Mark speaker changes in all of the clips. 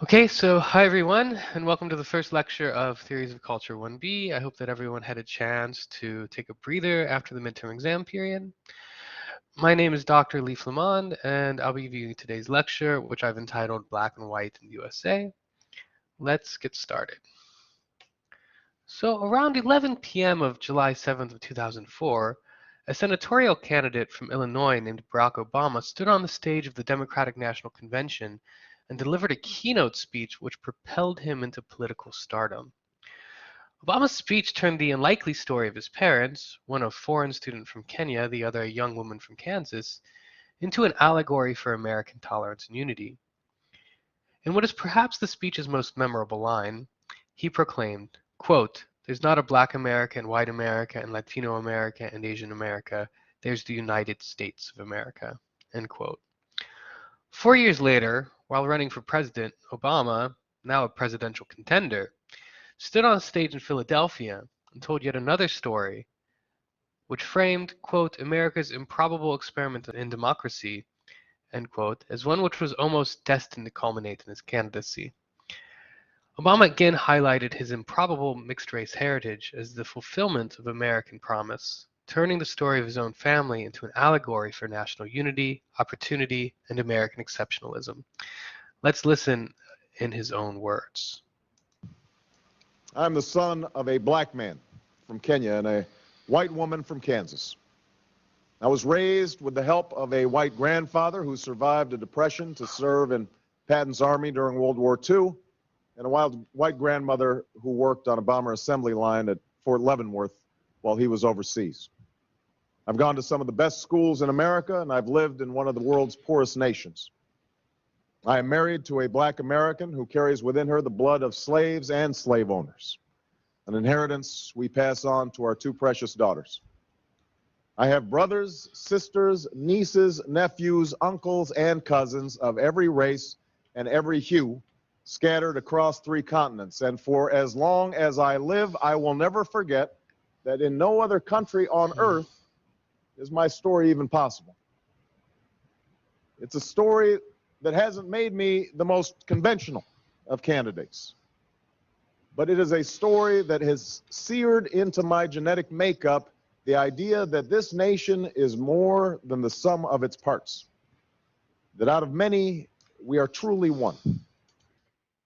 Speaker 1: Okay, so hi everyone, and welcome to the first lecture of Theories of Culture 1b. I hope that everyone had a chance to take a breather after the midterm exam period. My name is Dr. Lee Flamand, and I'll be giving you today's lecture, which I've entitled Black and White in the USA. Let's get started. So around 11 p.m. of July 7th of 2004, a senatorial candidate from Illinois named Barack Obama stood on the stage of the Democratic National Convention and delivered a keynote speech which propelled him into political stardom. Obama's speech turned the unlikely story of his parents, one a foreign student from Kenya, the other a young woman from Kansas, into an allegory for American tolerance and unity. In what is perhaps the speech's most memorable line, he proclaimed, quote, "There's not a Black America and White America and Latino America and Asian America. There's the United States of America." End quote. 4 years later, while running for president, Obama, now a presidential contender, stood on stage in Philadelphia and told yet another story, which framed, quote, "America's improbable experiment in democracy," end quote, as one which was almost destined to culminate in his candidacy. Obama again highlighted his improbable mixed-race heritage as the fulfillment of American promise, turning the story of his own family into an allegory for national unity, opportunity, and American exceptionalism. Let's listen in his own words.
Speaker 2: I'm the son of a black man from Kenya and a white woman from Kansas. I was raised with the help of a white grandfather who survived a depression to serve in Patton's army during World War II, and a white grandmother who worked on a bomber assembly line at Fort Leavenworth while he was overseas. I've gone to some of the best schools in America, and I've lived in one of the world's poorest nations. I am married to a black American who carries within her the blood of slaves and slave owners, an inheritance we pass on to our two precious daughters. I have brothers, sisters, nieces, nephews, uncles, and cousins of every race and every hue scattered across 3 continents. And for as long as I live, I will never forget that in no other country on earth is my story even possible. It's a story that hasn't made me the most conventional of candidates, but it is a story that has seared into my genetic makeup the idea that this nation is more than the sum of its parts, that out of many, we are truly one.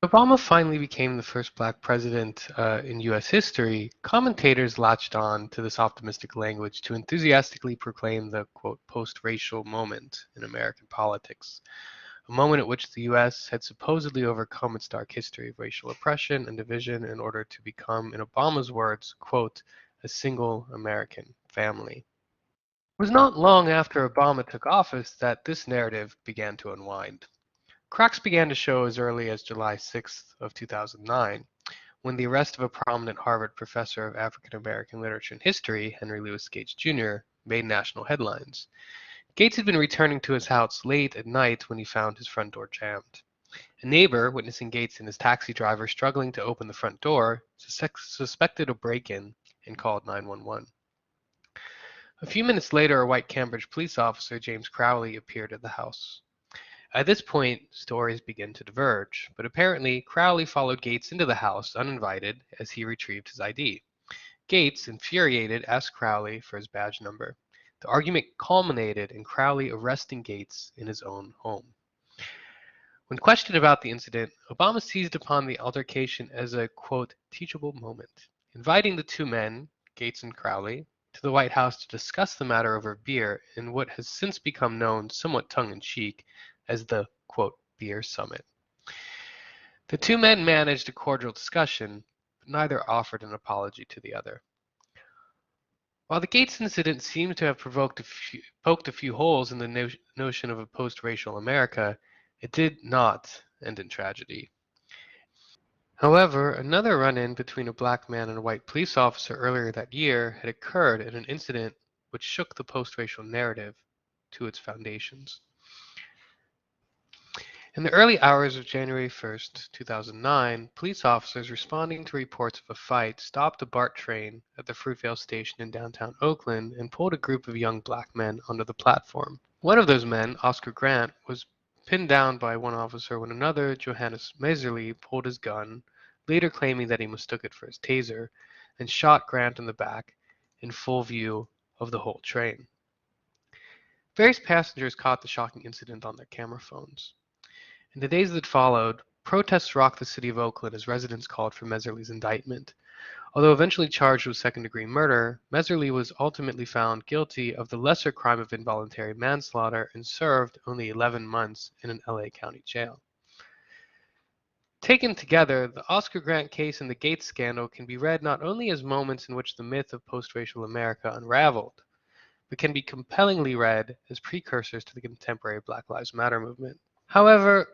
Speaker 1: Obama finally became the first black president in U.S. history. Commentators latched on to this optimistic language to enthusiastically proclaim the, quote, post-racial moment in American politics, a moment at which the U.S. had supposedly overcome its dark history of racial oppression and division in order to become, in Obama's words, quote, "a single American family." It was not long after Obama took office that this narrative began to unwind. Cracks began to show as early as July 6th of 2009, when the arrest of a prominent Harvard professor of African American literature and history, Henry Louis Gates Jr., made national headlines. Gates had been returning to his house late at night when he found his front door jammed. A neighbor, witnessing Gates and his taxi driver struggling to open the front door, suspected a break-in and called 911. A few minutes later, a white Cambridge police officer, James Crowley, appeared at the house. At this point, stories begin to diverge, but apparently Crowley followed Gates into the house uninvited as he retrieved his ID. Gates, infuriated, asked Crowley for his badge number. The argument culminated in Crowley arresting Gates in his own home. When questioned about the incident, Obama seized upon the altercation as a, quote, teachable moment, inviting the two men, Gates and Crowley, to the White House to discuss the matter over beer in what has since become known, somewhat tongue-in-cheek, as the, quote, beer summit. The two men managed a cordial discussion, but neither offered an apology to the other. While the Gates incident seems to have poked a few holes in the notion of a post-racial America, it did not end in tragedy. However, another run-in between a black man and a white police officer earlier that year had occurred in an incident which shook the post-racial narrative to its foundations. In the early hours of January 1st, 2009, police officers responding to reports of a fight stopped a BART train at the Fruitvale station in downtown Oakland and pulled a group of young black men onto the platform. One of those men, Oscar Grant, was pinned down by one officer when another, Johannes Messerly, pulled his gun, later claiming that he mistook it for his taser, and shot Grant in the back in full view of the whole train. Various passengers caught the shocking incident on their camera phones. In the days that followed, protests rocked the city of Oakland as residents called for Messerly's indictment. Although eventually charged with second-degree murder, Messerly was ultimately found guilty of the lesser crime of involuntary manslaughter and served only 11 months in an LA County jail. Taken together, the Oscar Grant case and the Gates scandal can be read not only as moments in which the myth of post-racial America unraveled, but can be compellingly read as precursors to the contemporary Black Lives Matter movement. However,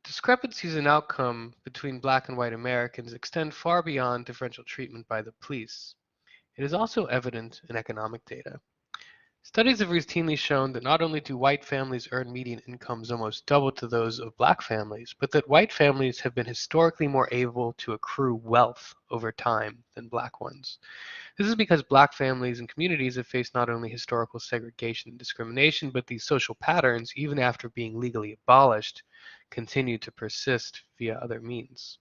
Speaker 1: discrepancies in outcome between black and white Americans extend far beyond differential treatment by the police. It is also evident in economic data. Studies have routinely shown that not only do white families earn median incomes almost double to those of black families, but that white families have been historically more able to accrue wealth over time than black ones. This is because black families and communities have faced not only historical segregation and discrimination, but these social patterns, even after being legally abolished, continue to persist via other means.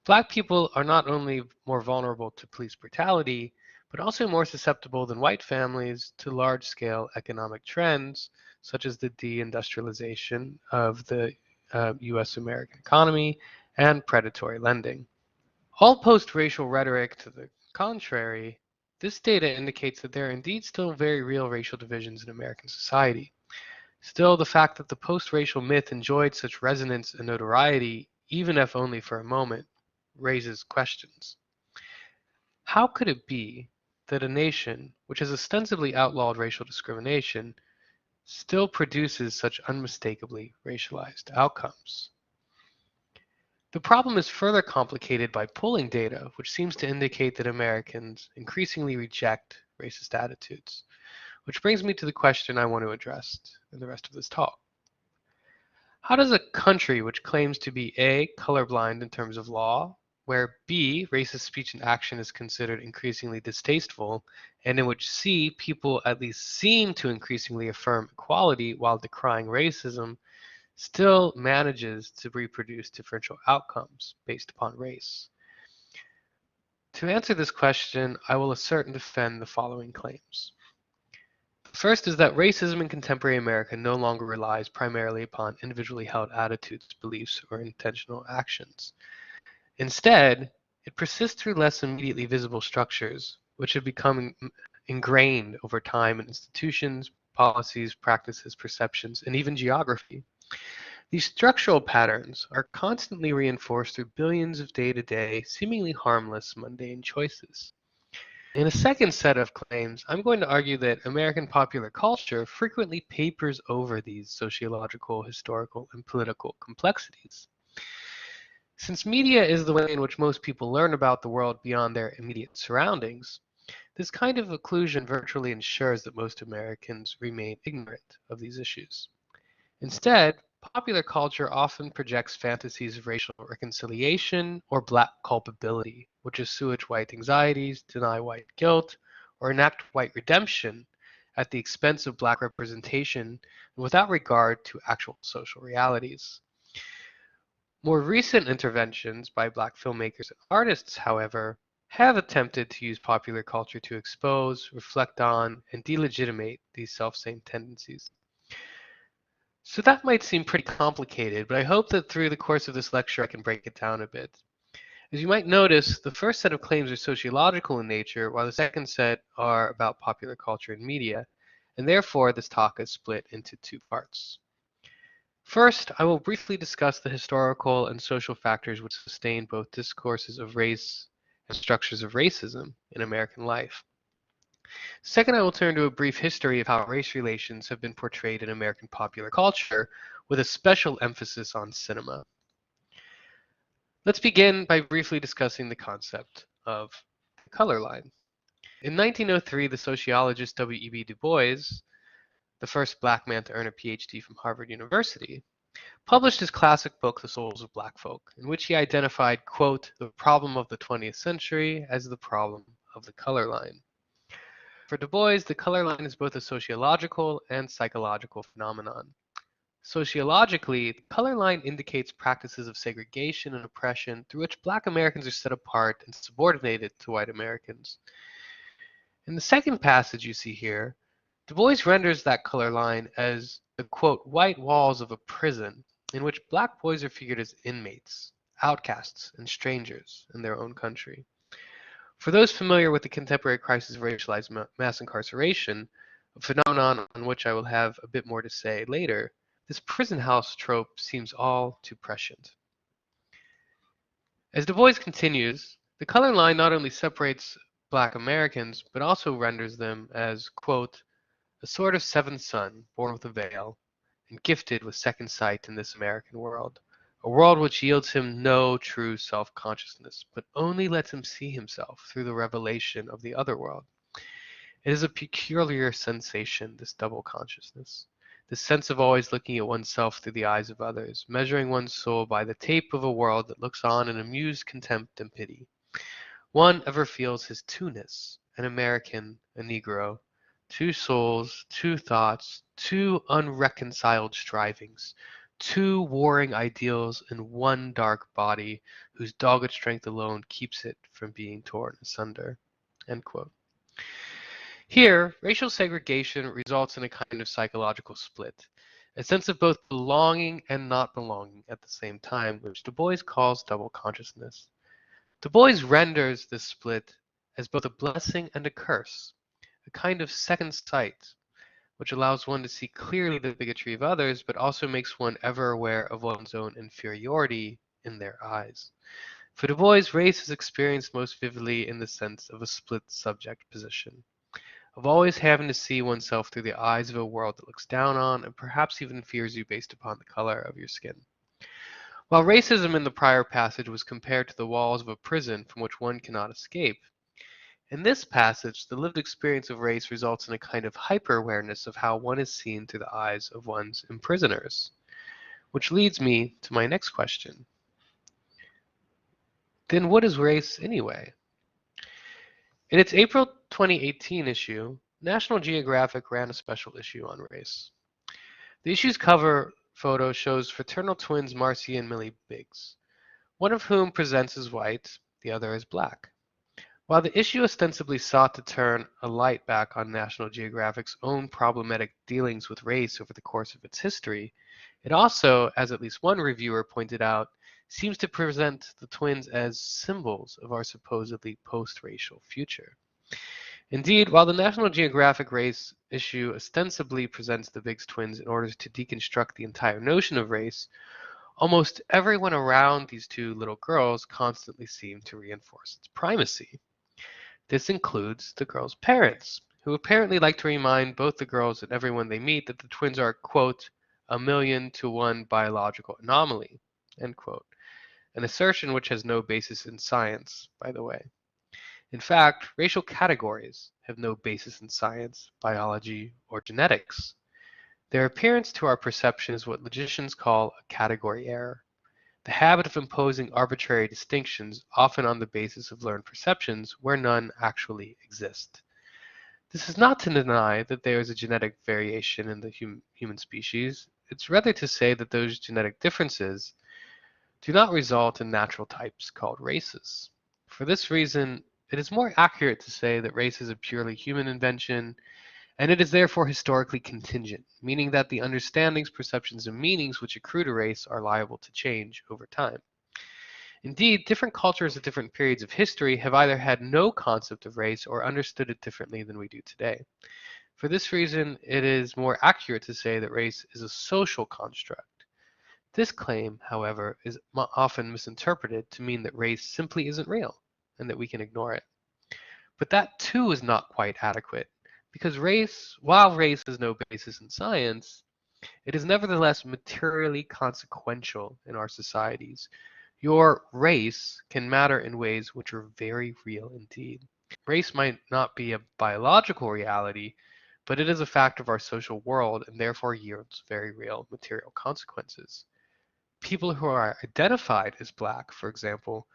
Speaker 1: Black people are not only more vulnerable to police brutality, but also more susceptible than white families to large-scale economic trends, such as the deindustrialization of the US American economy and predatory lending. All post-racial rhetoric to the contrary, this data indicates that there are indeed still very real racial divisions in American society. Still, the fact that the post-racial myth enjoyed such resonance and notoriety, even if only for a moment, raises questions. How could it be that a nation which has ostensibly outlawed racial discrimination still produces such unmistakably racialized outcomes? The problem is further complicated by polling data, which seems to indicate that Americans increasingly reject racist attitudes. Which brings me to the question I want to address in the rest of this talk. How does a country which claims to be A, colorblind in terms of law, where B, racist speech and action is considered increasingly distasteful, and in which C, people at least seem to increasingly affirm equality while decrying racism, still manages to reproduce differential outcomes based upon race? To answer this question, I will assert and defend the following claims. The first is that racism in contemporary America no longer relies primarily upon individually held attitudes, beliefs, or intentional actions. Instead, it persists through less immediately visible structures, which have become ingrained over time in institutions, policies, practices, perceptions, and even geography. These structural patterns are constantly reinforced through billions of day-to-day, seemingly harmless, mundane choices. In a second set of claims, I'm going to argue that American popular culture frequently papers over these sociological, historical, and political complexities. Since media is the way in which most people learn about the world beyond their immediate surroundings, this kind of occlusion virtually ensures that most Americans remain ignorant of these issues. Instead, popular culture often projects fantasies of racial reconciliation or black culpability, which assuage white anxieties, deny white guilt, or enact white redemption at the expense of black representation without regard to actual social realities. More recent interventions by black filmmakers and artists, however, have attempted to use popular culture to expose, reflect on, and delegitimate these self-same tendencies. So that might seem pretty complicated, but I hope that through the course of this lecture I can break it down a bit. As you might notice, the first set of claims are sociological in nature, while the second set are about popular culture and media, and therefore this talk is split into two parts. First, I will briefly discuss the historical and social factors which sustain both discourses of race and structures of racism in American life. Second, I will turn to a brief history of how race relations have been portrayed in American popular culture, with a special emphasis on cinema. Let's begin by briefly discussing the concept of the color line. In 1903, the sociologist W.E.B. Du Bois, the first black man to earn a PhD from Harvard University, published his classic book, The Souls of Black Folk, in which he identified, quote, the problem of the 20th century as the problem of the color line. For Du Bois, the color line is both a sociological and psychological phenomenon. Sociologically, the color line indicates practices of segregation and oppression through which Black Americans are set apart and subordinated to white Americans. In the second passage you see here, Du Bois renders that color line as the quote, white walls of a prison in which Black boys are figured as inmates, outcasts, and strangers in their own country. For those familiar with the contemporary crisis of racialized mass incarceration, a phenomenon on which I will have a bit more to say later, this prison house trope seems all too prescient. As Du Bois continues, the color line not only separates Black Americans, but also renders them as, quote, a sort of seventh son, born with a veil, and gifted with second sight in this American world, a world which yields him no true self-consciousness, but only lets him see himself through the revelation of the other world. It is a peculiar sensation, this double consciousness, the sense of always looking at oneself through the eyes of others, measuring one's soul by the tape of a world that looks on in amused contempt and pity. One ever feels his two-ness, an American, a Negro, two souls, two thoughts, two unreconciled strivings, two warring ideals in one dark body whose dogged strength alone keeps it from being torn asunder. End quote. Here, racial segregation results in a kind of psychological split, a sense of both belonging and not belonging at the same time, which Du Bois calls double consciousness. Du Bois renders this split as both a blessing and a curse, a kind of second sight, which allows one to see clearly the bigotry of others, but also makes one ever aware of one's own inferiority in their eyes. For Du Bois, race is experienced most vividly in the sense of a split subject position, of always having to see oneself through the eyes of a world that looks down on and perhaps even fears you based upon the color of your skin. While racism in the prior passage was compared to the walls of a prison from which one cannot escape, in this passage, the lived experience of race results in a kind of hyper-awareness of how one is seen through the eyes of one's imprisoners. Which leads me to my next question. Then what is race anyway? In its April 2018 issue, National Geographic ran a special issue on race. The issue's cover photo shows fraternal twins Marcy and Millie Biggs, one of whom presents as white, the other as black. While the issue ostensibly sought to turn a light back on National Geographic's own problematic dealings with race over the course of its history, it also, as at least one reviewer pointed out, seems to present the twins as symbols of our supposedly post-racial future. Indeed, while the National Geographic race issue ostensibly presents the Biggs twins in order to deconstruct the entire notion of race, almost everyone around these two little girls constantly seemed to reinforce its primacy. This includes the girls' parents, who apparently like to remind both the girls and everyone they meet that the twins are, quote, a 1,000,000-to-1 biological anomaly, end quote, an assertion which has no basis in science, by the way. In fact, racial categories have no basis in science, biology, or genetics. Their appearance to our perception is what logicians call a category error, the habit of imposing arbitrary distinctions, often on the basis of learned perceptions, where none actually exist. This is not to deny that there is a genetic variation in the human species. It's rather to say that those genetic differences do not result in natural types called races. For this reason, it is more accurate to say that race is a purely human invention, and it is therefore historically contingent, meaning that the understandings, perceptions, and meanings which accrue to race are liable to change over time. Indeed, different cultures at different periods of history have either had no concept of race or understood it differently than we do today. For this reason, it is more accurate to say that race is a social construct. This claim, however, is often misinterpreted to mean that race simply isn't real and that we can ignore it. But that too is not quite adequate, because while race has no basis in science, it is nevertheless materially consequential in our societies. Your race can matter in ways which are very real indeed. Race might not be a biological reality, but it is a fact of our social world and therefore yields very real material consequences. People who are identified as black, for example,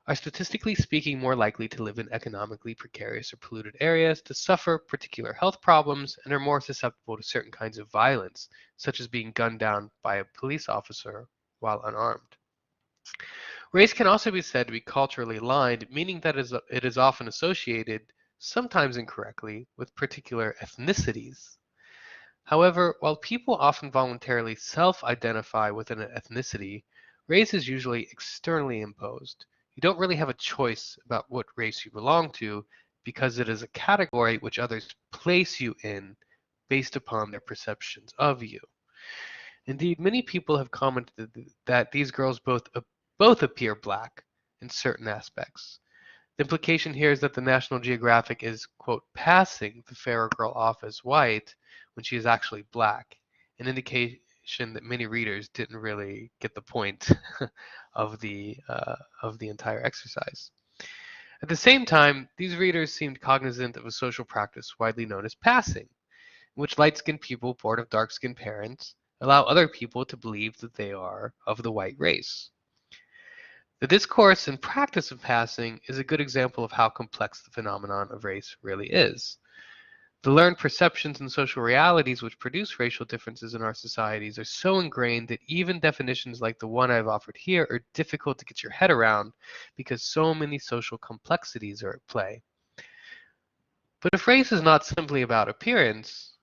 Speaker 1: are statistically speaking more likely to live in economically precarious or polluted areas, to suffer particular health problems, and are more susceptible to certain kinds of violence, such as being gunned down by a police officer while unarmed. Race can also be said to be culturally aligned, meaning that it is often associated, sometimes incorrectly, with particular ethnicities. However, while people often voluntarily self-identify with an ethnicity, race is usually externally imposed. You don't really have a choice about what race you belong to because it is a category which others place you in based upon their perceptions of you. Indeed, many people have commented that these girls both appear black in certain aspects. The implication here is that the National Geographic is, quote, passing the fairer girl off as white when she is actually black, an indication that many readers didn't really get the point of the entire exercise. At the same time, these readers seemed cognizant of a social practice widely known as passing, in which light-skinned people born of dark-skinned parents allow other people to believe that they are of the white race. The discourse and practice of passing is a good example of how complex the phenomenon of race really is. The learned perceptions and social realities which produce racial differences in our societies are so ingrained that even definitions like the one I've offered here are difficult to get your head around because so many social complexities are at play. But if race is not simply about appearance,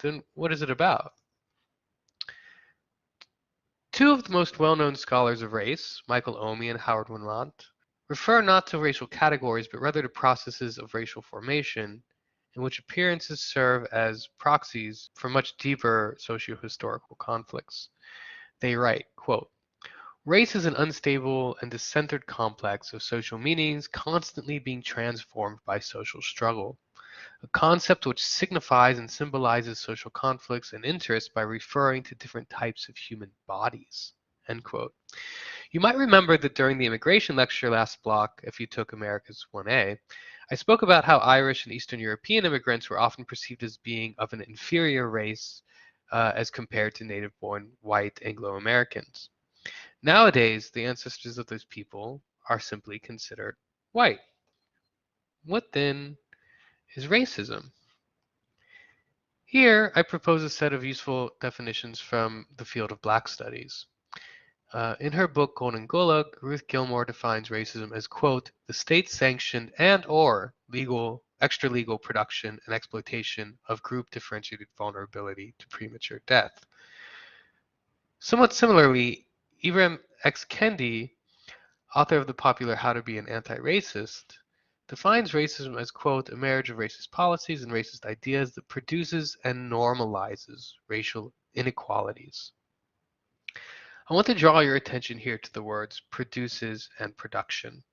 Speaker 1: then what is it about? Two of the most well-known scholars of race, Michael Omi and Howard Winlant, refer not to racial categories but rather to processes of racial formation in which appearances serve as proxies for much deeper socio-historical conflicts. They write, quote, race is an unstable and discentered complex of social meanings constantly being transformed by social struggle, a concept which signifies and symbolizes social conflicts and interests by referring to different types of human bodies, end quote. You might remember that during the immigration lecture last block, if you took America's 1A, I spoke about how Irish and Eastern European immigrants were often perceived as being of an inferior race as compared to native-born white Anglo-Americans. Nowadays, the ancestors of those people are simply considered white. What then is racism? Here, I propose a set of useful definitions from the field of Black studies. In her book Golden Gulag, Ruth Gilmore defines racism as, quote, the state-sanctioned and or legal, extra-legal production and exploitation of group-differentiated vulnerability to premature death. Somewhat similarly, Ibram X. Kendi, author of the popular How to Be an Anti-Racist, defines racism as, quote, a marriage of racist policies and racist ideas that produces and normalizes racial inequalities. I want to draw your attention here to the words produces and production.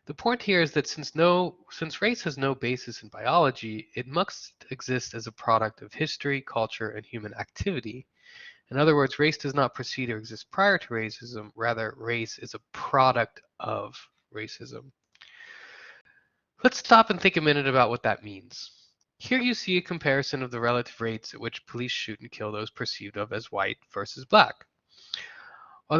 Speaker 1: The point here is that since race has no basis in biology, it must exist as a product of history, culture, and human activity. In other words, race does not proceed or exist prior to racism, rather race is a product of racism. Let's stop and think a minute about what that means. Here you see a comparison of the relative rates at which police shoot and kill those perceived of as white versus black. While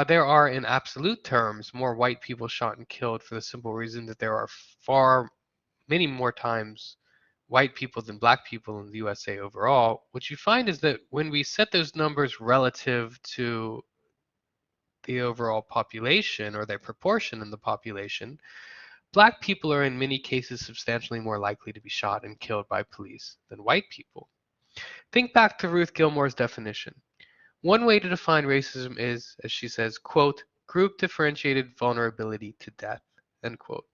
Speaker 1: there are in absolute terms more white people shot and killed for the simple reason that there are many more times white people than black people in the USA overall, what you find is that when we set those numbers relative to the overall population or their proportion in the population, black people are in many cases substantially more likely to be shot and killed by police than white people. Think back to Ruth Gilmore's definition. One way to define racism is, as she says, quote, group differentiated vulnerability to death, end quote.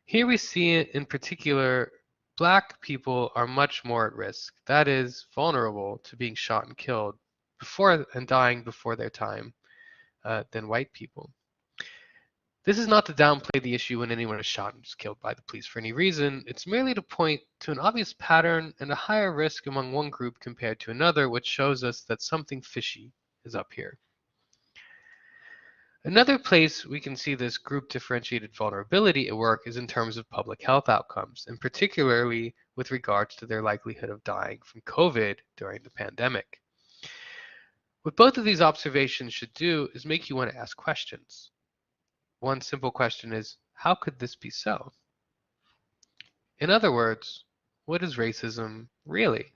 Speaker 1: Here we see in particular, black people are much more at risk, that is, vulnerable to being shot and killed before and dying before their time than white people. This is not to downplay the issue when anyone is shot and is killed by the police for any reason. It's merely to point to an obvious pattern and a higher risk among one group compared to another, which shows us that something fishy is up here. Another place we can see this group differentiated vulnerability at work is in terms of public health outcomes, and particularly with regards to their likelihood of dying from COVID during the pandemic. What both of these observations should do is make you want to ask questions. One simple question is, how could this be so? In other words, what is racism really?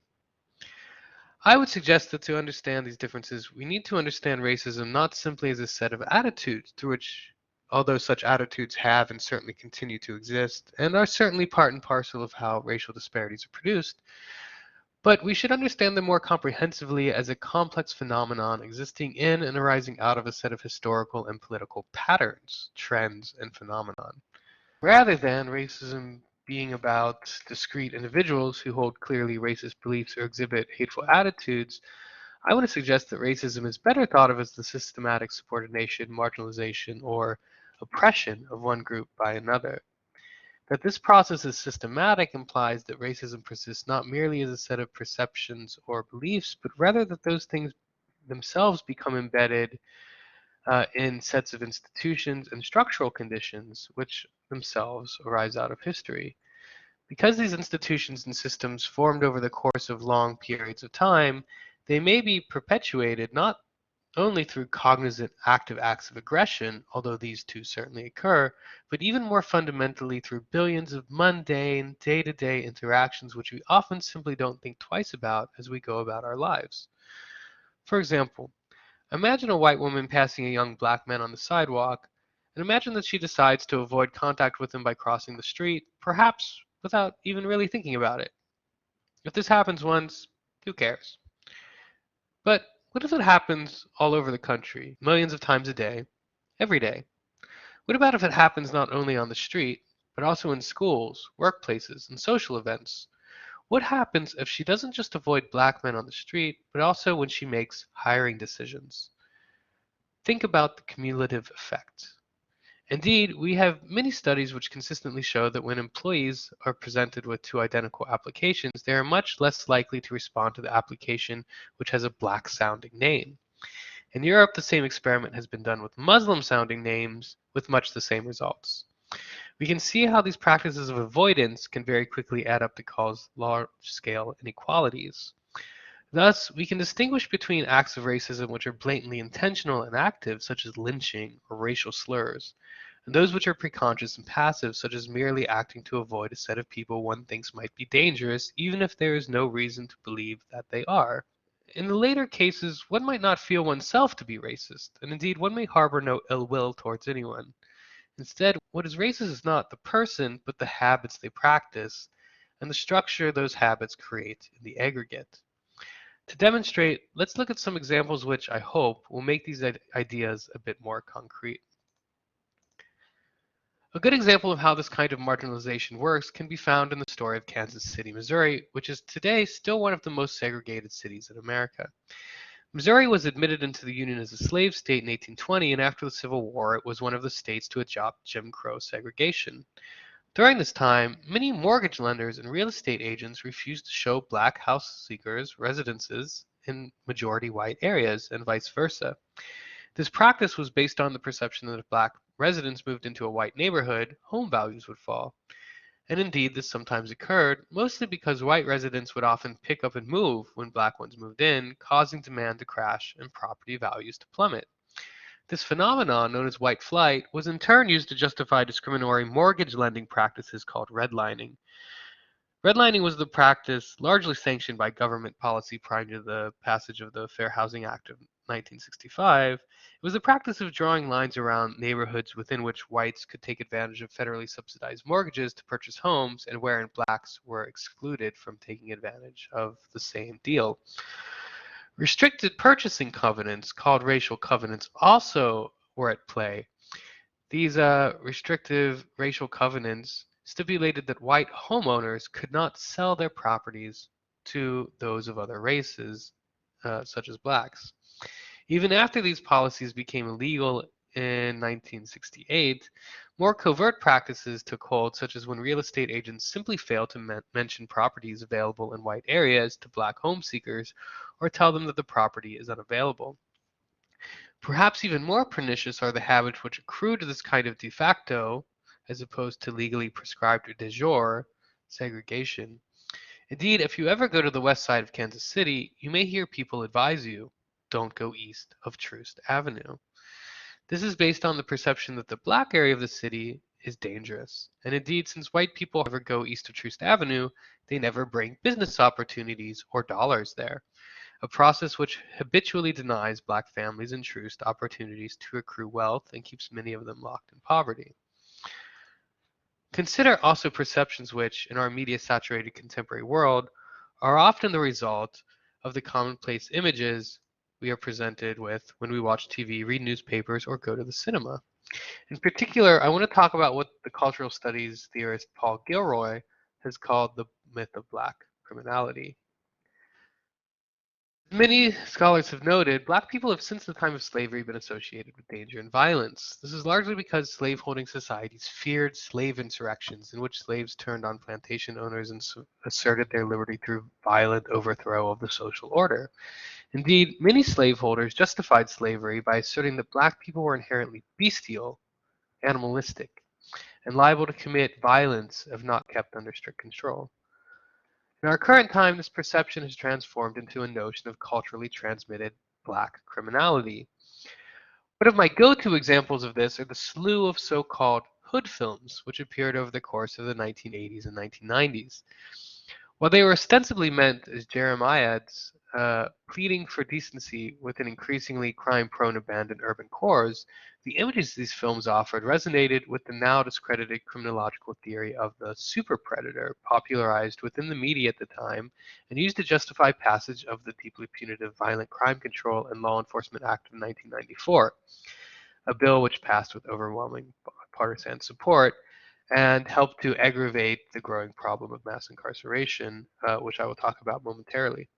Speaker 1: I would suggest that to understand these differences, we need to understand racism not simply as a set of attitudes through which, although such attitudes have and certainly continue to exist, and are certainly part and parcel of how racial disparities are produced, but we should understand them more comprehensively as a complex phenomenon existing in and arising out of a set of historical and political patterns, trends, and phenomenon. Rather than racism being about discrete individuals who hold clearly racist beliefs or exhibit hateful attitudes, I want to suggest that racism is better thought of as the systematic subordination, marginalization, or oppression of one group by another. That this process is systematic implies that racism persists not merely as a set of perceptions or beliefs, but rather that those things themselves become embedded in sets of institutions and structural conditions which themselves arise out of history. Because these institutions and systems formed over the course of long periods of time, they may be perpetuated not only through cognizant active acts of aggression, although these too certainly occur, but even more fundamentally through billions of mundane, day-to-day interactions which we often simply don't think twice about as we go about our lives. For example, imagine a white woman passing a young black man on the sidewalk, and imagine that she decides to avoid contact with him by crossing the street, perhaps without even really thinking about it. If this happens once, who cares? But what if it happens all over the country, millions of times a day, every day? What about if it happens not only on the street, but also in schools, workplaces, and social events? What happens if she doesn't just avoid black men on the street, but also when she makes hiring decisions? Think about the cumulative effect. Indeed, we have many studies which consistently show that when employees are presented with two identical applications, they are much less likely to respond to the application which has a black sounding name. In Europe, the same experiment has been done with Muslim sounding names with much the same results. We can see how these practices of avoidance can very quickly add up to cause large scale inequalities. Thus, we can distinguish between acts of racism which are blatantly intentional and active, such as lynching or racial slurs, and those which are preconscious and passive, such as merely acting to avoid a set of people one thinks might be dangerous, even if there is no reason to believe that they are. In the later cases, one might not feel oneself to be racist, and indeed one may harbor no ill will towards anyone. Instead, what is racist is not the person, but the habits they practice, and the structure those habits create in the aggregate. To demonstrate, let's look at some examples which I hope will make these ideas a bit more concrete. A good example of how this kind of marginalization works can be found in the story of Kansas City, Missouri, which is today still one of the most segregated cities in America. Missouri was admitted into the Union as a slave state in 1820, and after the Civil War, it was one of the states to adopt Jim Crow segregation. During this time, many mortgage lenders and real estate agents refused to show black house seekers residences in majority white areas, and vice versa. This practice was based on the perception that if black residents moved into a white neighborhood, home values would fall. And indeed, this sometimes occurred, mostly because white residents would often pick up and move when black ones moved in, causing demand to crash and property values to plummet. This phenomenon, known as white flight, was in turn used to justify discriminatory mortgage lending practices called redlining. Redlining was the practice largely sanctioned by government policy prior to the passage of the Fair Housing Act of 1965. It was the practice of drawing lines around neighborhoods within which whites could take advantage of federally subsidized mortgages to purchase homes and wherein blacks were excluded from taking advantage of the same deal. Restricted purchasing covenants, called racial covenants, also were at play. These restrictive racial covenants stipulated that white homeowners could not sell their properties to those of other races, such as blacks. Even after these policies became illegal in 1968, more covert practices took hold, such as when real estate agents simply failed to mention properties available in white areas to black home seekers or tell them that the property is unavailable. Perhaps even more pernicious are the habits which accrue to this kind of de facto, as opposed to legally prescribed or de jure, segregation. Indeed, if you ever go to the west side of Kansas City, you may hear people advise you, don't go east of Troost Avenue. This is based on the perception that the black area of the city is dangerous. And indeed, since white people never go east of Troost Avenue, they never bring business opportunities or dollars there, a process which habitually denies black families in Troost opportunities to accrue wealth and keeps many of them locked in poverty. Consider also perceptions which, in our media-saturated contemporary world, are often the result of the commonplace images we are presented with when we watch TV, read newspapers, or go to the cinema. In particular, I want to talk about what the cultural studies theorist Paul Gilroy has called the myth of black criminality. As many scholars have noted, black people have since the time of slavery been associated with danger and violence. This is largely because slaveholding societies feared slave insurrections in which slaves turned on plantation owners and asserted their liberty through violent overthrow of the social order. Indeed, many slaveholders justified slavery by asserting that black people were inherently bestial, animalistic, and liable to commit violence if not kept under strict control. In our current time, this perception has transformed into a notion of culturally transmitted black criminality. One of my go-to examples of this are the slew of so-called hood films, which appeared over the course of the 1980s and 1990s. While they were ostensibly meant as jeremiads, pleading for decency with an increasingly crime-prone abandoned urban cores, the images these films offered resonated with the now discredited criminological theory of the super predator, popularized within the media at the time and used to justify passage of the deeply punitive Violent Crime Control and Law Enforcement Act of 1994, a bill which passed with overwhelming partisan support and helped to aggravate the growing problem of mass incarceration, which I will talk about momentarily.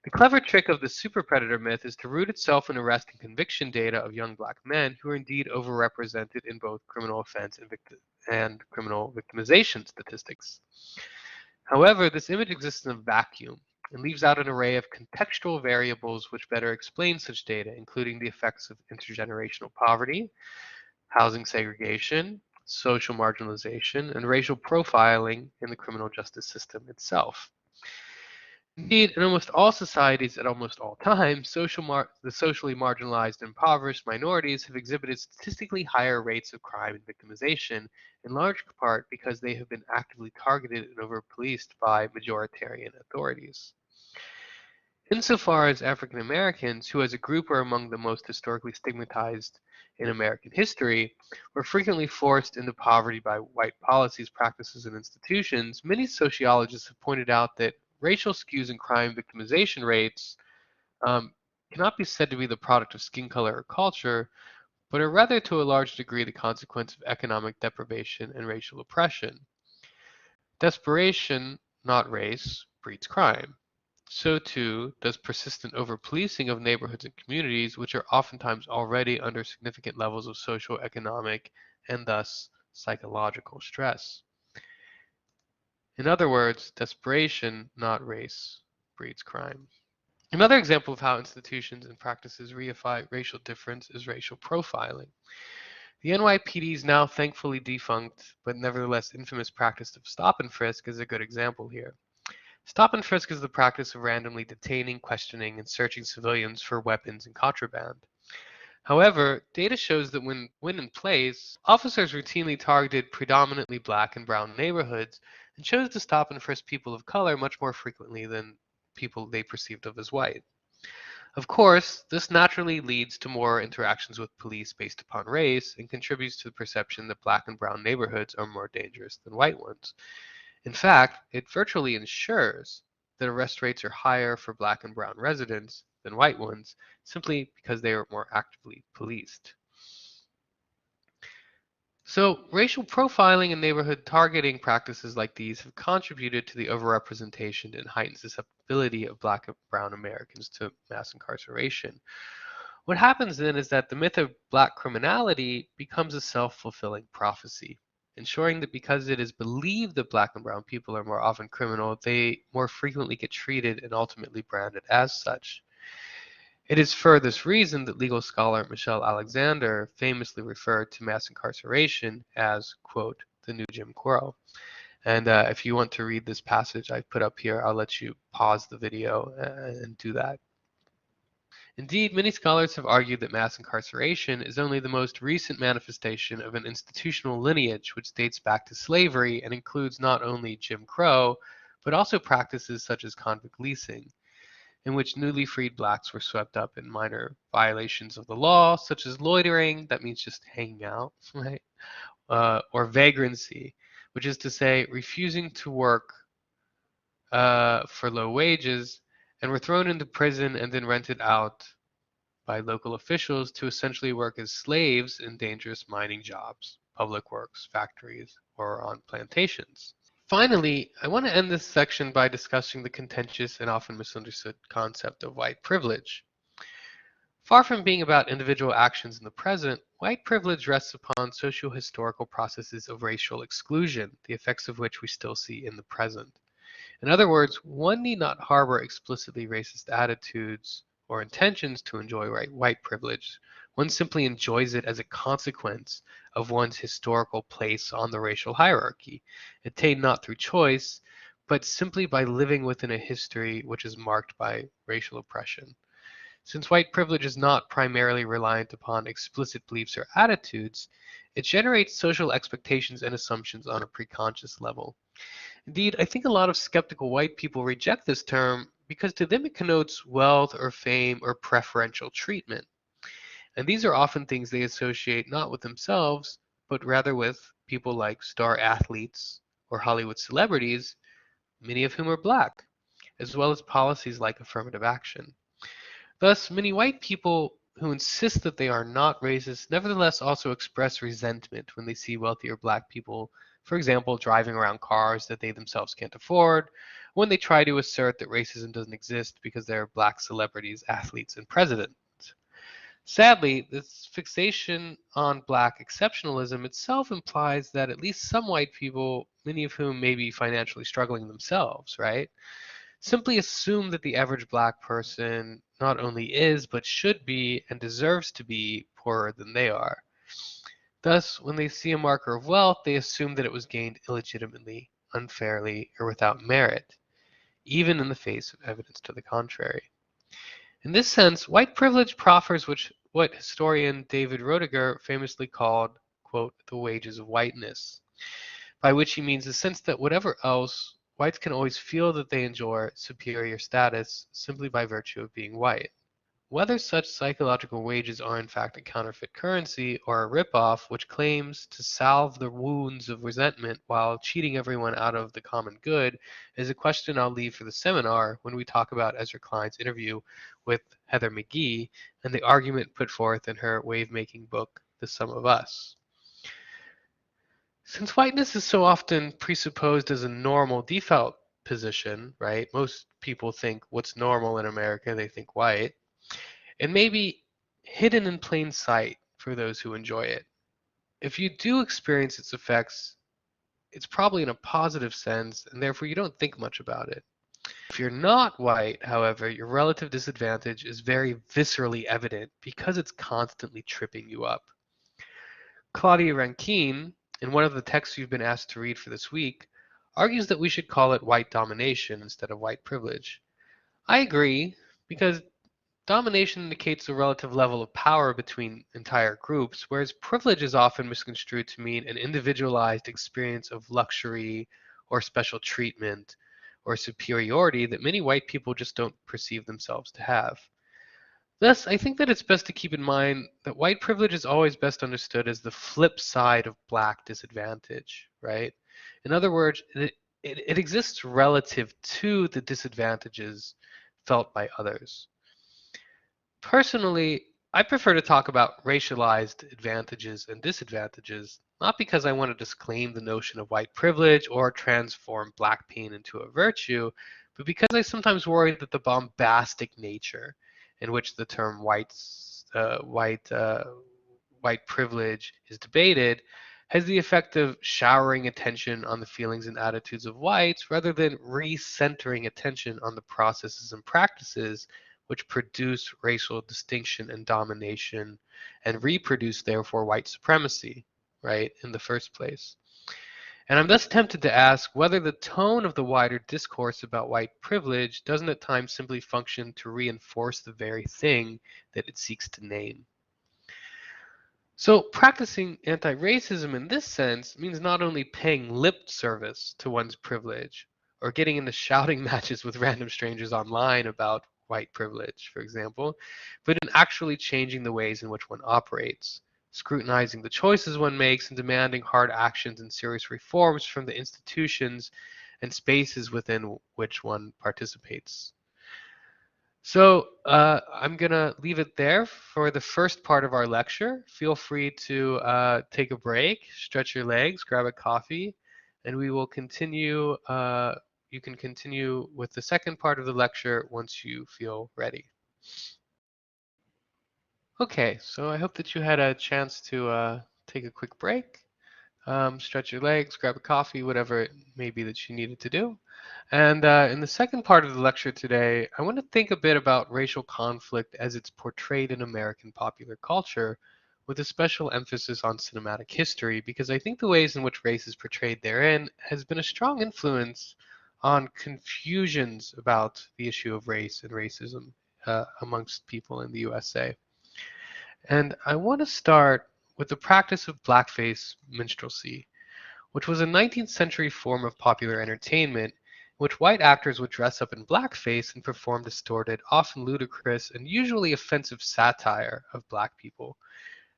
Speaker 1: The clever trick of the super predator myth is to root itself in arrest and conviction data of young black men who are indeed overrepresented in both criminal offense and criminal victimization statistics. However, this image exists in a vacuum and leaves out an array of contextual variables which better explain such data, including the effects of intergenerational poverty, housing segregation, social marginalization, and racial profiling in the criminal justice system itself. Indeed, in almost all societies at almost all times, the socially marginalized and impoverished minorities have exhibited statistically higher rates of crime and victimization, in large part because they have been actively targeted and over-policed by majoritarian authorities. Insofar as African Americans, who as a group are among the most historically stigmatized in American history, were frequently forced into poverty by white policies, practices, and institutions, many sociologists have pointed out that racial skews in crime victimization rates cannot be said to be the product of skin color or culture, but are rather to a large degree the consequence of economic deprivation and racial oppression. Desperation, not race, breeds crime. So too does persistent over-policing of neighborhoods and communities, which are oftentimes already under significant levels of social, economic, and thus psychological stress. In other words, desperation, not race, breeds crime. Another example of how institutions and practices reify racial difference is racial profiling. The NYPD's now thankfully defunct, but nevertheless infamous practice of stop and frisk is a good example here. Stop and frisk is the practice of randomly detaining, questioning, and searching civilians for weapons and contraband. However, data shows that when in place, officers routinely targeted predominantly black and brown neighborhoods and chose to stop and frisk people of color much more frequently than people they perceived of as white. Of course, this naturally leads to more interactions with police based upon race and contributes to the perception that black and brown neighborhoods are more dangerous than white ones. In fact, it virtually ensures that arrest rates are higher for black and brown residents than white ones, simply because they are more actively policed. So, racial profiling and neighborhood targeting practices like these have contributed to the overrepresentation and heightened susceptibility of black and brown Americans to mass incarceration. What happens then is that the myth of black criminality becomes a self-fulfilling prophecy, ensuring that because it is believed that black and brown people are more often criminal, they more frequently get treated and ultimately branded as such. It is for this reason that legal scholar Michelle Alexander famously referred to mass incarceration as, quote, the new Jim Crow. And if you want to read this passage I put up here, I'll let you pause the video and do that. Indeed, many scholars have argued that mass incarceration is only the most recent manifestation of an institutional lineage which dates back to slavery and includes not only Jim Crow, but also practices such as convict leasing, in which newly freed blacks were swept up in minor violations of the law, such as loitering, that means just hanging out, right? Or vagrancy, which is to say refusing to work for low wages, and were thrown into prison and then rented out by local officials to essentially work as slaves in dangerous mining jobs, public works, factories, or on plantations. Finally, I want to end this section by discussing the contentious and often misunderstood concept of white privilege. Far from being about individual actions in the present, white privilege rests upon socio-historical processes of racial exclusion, the effects of which we still see in the present. In other words, one need not harbor explicitly racist attitudes or intentions to enjoy white privilege. One simply enjoys it as a consequence of one's historical place on the racial hierarchy, attained not through choice, but simply by living within a history which is marked by racial oppression. Since white privilege is not primarily reliant upon explicit beliefs or attitudes, it generates social expectations and assumptions on a preconscious level. Indeed, I think a lot of skeptical white people reject this term because to them it connotes wealth or fame or preferential treatment. And these are often things they associate not with themselves, but rather with people like star athletes or Hollywood celebrities, many of whom are black, as well as policies like affirmative action. Thus, many white people who insist that they are not racist nevertheless also express resentment when they see wealthier black people, for example, driving around cars that they themselves can't afford, when they try to assert that racism doesn't exist because there are black celebrities, athletes, and presidents. Sadly, this fixation on black exceptionalism itself implies that at least some white people, many of whom may be financially struggling themselves, right, simply assume that the average black person not only is, but should be and deserves to be poorer than they are. Thus, when they see a marker of wealth, they assume that it was gained illegitimately, unfairly, or without merit, even in the face of evidence to the contrary. In this sense, white privilege proffers what historian David Roediger famously called, quote, the wages of whiteness, by which he means the sense that whatever else, whites can always feel that they enjoy superior status simply by virtue of being white. Whether such psychological wages are in fact a counterfeit currency or a ripoff which claims to salve the wounds of resentment while cheating everyone out of the common good is a question I'll leave for the seminar when we talk about Ezra Klein's interview with Heather McGhee and the argument put forth in her wave-making book, The Sum of Us. Since whiteness is so often presupposed as a normal default position, right? Most people think what's normal in America, they think white. It may be hidden in plain sight for those who enjoy it. If you do experience its effects, it's probably in a positive sense, and therefore you don't think much about it. If you're not white, however, your relative disadvantage is very viscerally evident because it's constantly tripping you up. Claudia Rankine, in one of the texts you've been asked to read for this week, argues that we should call it white domination instead of white privilege. I agree, because domination indicates a relative level of power between entire groups, whereas privilege is often misconstrued to mean an individualized experience of luxury or special treatment or superiority that many white people just don't perceive themselves to have. Thus, I think that it's best to keep in mind that white privilege is always best understood as the flip side of black disadvantage, right? In other words, it exists relative to the disadvantages felt by others. Personally, I prefer to talk about racialized advantages and disadvantages, not because I want to disclaim the notion of white privilege or transform black pain into a virtue, but because I sometimes worry that the bombastic nature in which the term white privilege is debated has the effect of showering attention on the feelings and attitudes of whites rather than recentering attention on the processes and practices which produce racial distinction and domination and reproduce, therefore, white supremacy, right, in the first place. And I'm thus tempted to ask whether the tone of the wider discourse about white privilege doesn't at times simply function to reinforce the very thing that it seeks to name. So practicing anti-racism in this sense means not only paying lip service to one's privilege or getting into shouting matches with random strangers online about white privilege, for example, but in actually changing the ways in which one operates, scrutinizing the choices one makes and demanding hard actions and serious reforms from the institutions and spaces within which one participates. So I'm going to leave it there for the first part of our lecture. Feel free to take a break, stretch your legs, grab a coffee, and we will continue. You can continue with the second part of the lecture once you feel ready. Okay, so I hope that you had a chance to take a quick break, stretch your legs, grab a coffee, whatever it may be that you needed to do. And in the second part of the lecture today, I want to think a bit about racial conflict as it's portrayed in American popular culture, with a special emphasis on cinematic history, because I think the ways in which race is portrayed therein has been a strong influence on confusions about the issue of race and racism amongst people in the USA. And I want to start with the practice of blackface minstrelsy, which was a 19th century form of popular entertainment in which white actors would dress up in blackface and perform distorted, often ludicrous, and usually offensive satire of black people.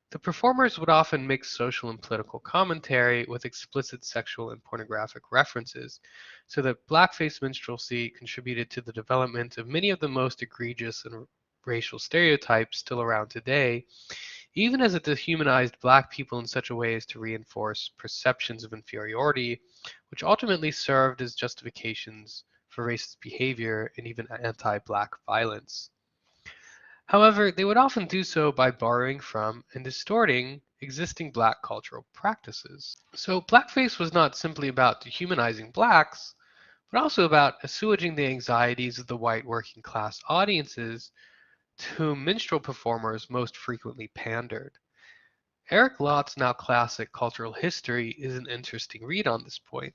Speaker 1: The performers would often mix social and political commentary with explicit sexual and pornographic references, so that blackface minstrelsy contributed to the development of many of the most egregious and racial stereotypes still around today, even as it dehumanized black people in such a way as to reinforce perceptions of inferiority, which ultimately served as justifications for racist behavior and even anti-black violence. However, they would often do so by borrowing from and distorting existing black cultural practices. So blackface was not simply about dehumanizing blacks, but also about assuaging the anxieties of the white working class audiences to whom minstrel performers most frequently pandered. Eric Lott's now classic Cultural History is an interesting read on this point.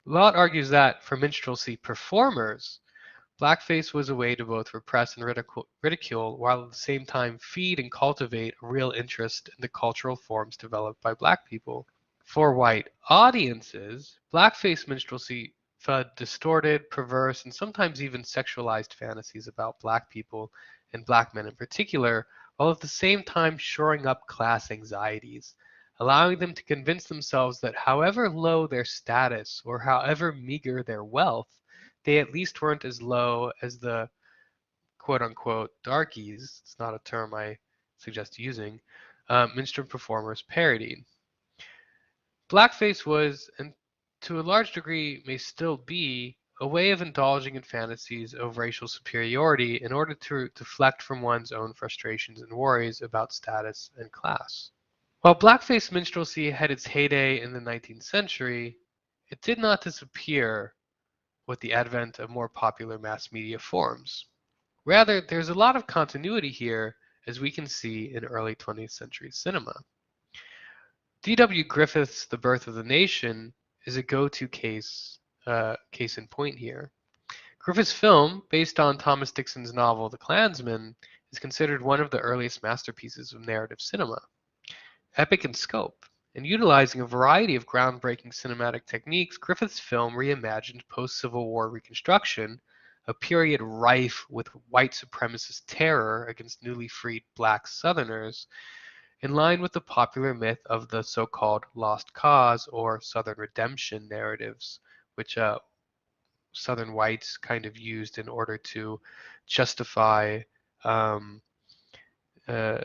Speaker 1: Lott argues that, for minstrelsy performers, blackface was a way to both repress and ridicule while at the same time feed and cultivate a real interest in the cultural forms developed by black people. For white audiences, blackface minstrelsy fed distorted, perverse, and sometimes even sexualized fantasies about black people and black men in particular, while at the same time shoring up class anxieties, allowing them to convince themselves that however low their status or however meager their wealth, they at least weren't as low as the quote unquote darkies, it's not a term I suggest using, minstrel performers parodied. Blackface was, and to a large degree may still be, a way of indulging in fantasies of racial superiority in order to deflect from one's own frustrations and worries about status and class. While blackface minstrelsy had its heyday in the 19th century, it did not disappear with the advent of more popular mass media forms. Rather, there's a lot of continuity here, as we can see in early 20th century cinema. D.W. Griffith's The Birth of the Nation is a go-to case in point here. Griffith's film, based on Thomas Dixon's novel The Klansman, is considered one of the earliest masterpieces of narrative cinema. Epic in scope, and utilizing a variety of groundbreaking cinematic techniques, Griffith's film reimagined post-Civil War Reconstruction, a period rife with white supremacist terror against newly freed black Southerners, in line with the popular myth of the so-called Lost Cause or Southern Redemption narratives, which Southern whites kind of used in order to justify um, uh,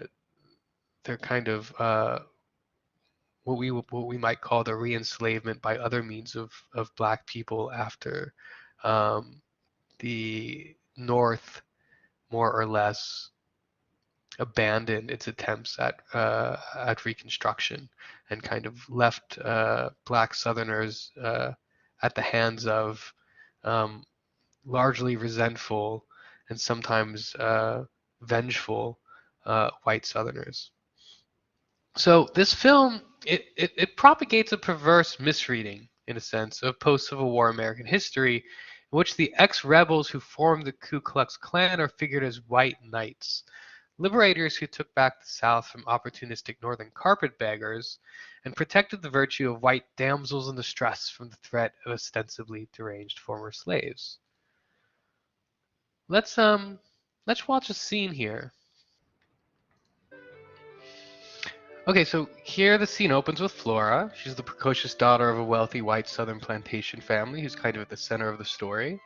Speaker 1: their kind of what we might call the re-enslavement by other means of black people after um, the North more or less abandoned its attempts at Reconstruction and kind of left black Southerners at the hands of um, largely resentful and sometimes vengeful white Southerners. So this film It propagates a perverse misreading, in a sense, of post-Civil War American history, in which the ex-rebels who formed the Ku Klux Klan are figured as white knights, liberators who took back the South from opportunistic Northern carpetbaggers and protected the virtue of white damsels in distress from the threat of ostensibly deranged former slaves. Let's watch a scene here. Okay, so here the scene opens with Flora. She's the precocious daughter of a wealthy white southern plantation family who's kind of at the center of the story.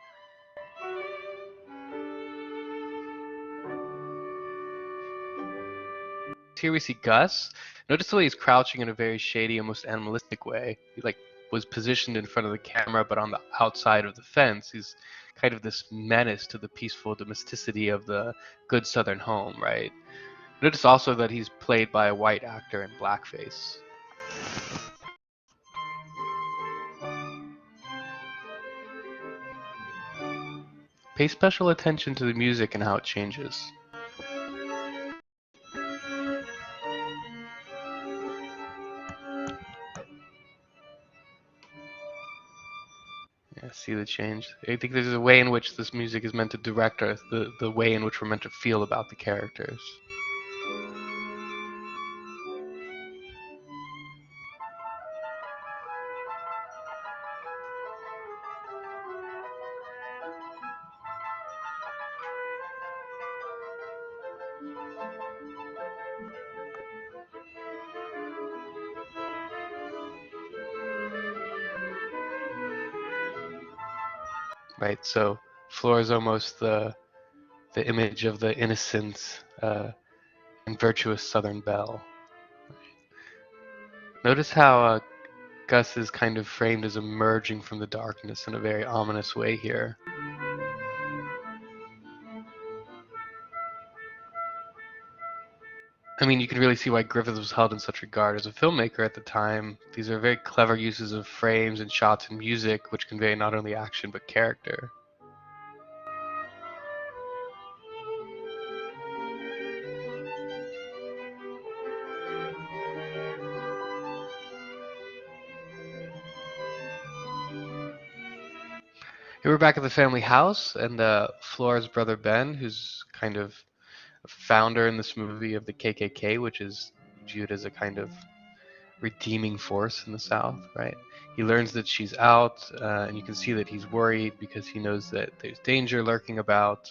Speaker 1: Here we see Gus. Notice the way he's crouching in a very shady, almost animalistic way. He was positioned in front of the camera, but on the outside of the fence. He's kind of this menace to the peaceful domesticity of the good southern home, right? Notice also that he's played by a white actor in blackface. Pay special attention to the music and how it changes. Yeah, see the change? I think there's a way in which this music is meant to direct us, the way in which we're meant to feel about the characters. Right, so Flora is almost the image of the innocent and virtuous Southern belle. Notice how Gus is kind of framed as emerging from the darkness in a very ominous way here. I mean, you can really see why Griffith was held in such regard as a filmmaker at the time. These are very clever uses of frames and shots and music, which convey not only action but character. Here we're back at the family house, and Flora's brother Ben, who's kind of a founder in this movie of the KKK, which is viewed as a kind of redeeming force in the South, right? He learns that she's out, and you can see that he's worried because he knows that there's danger lurking about.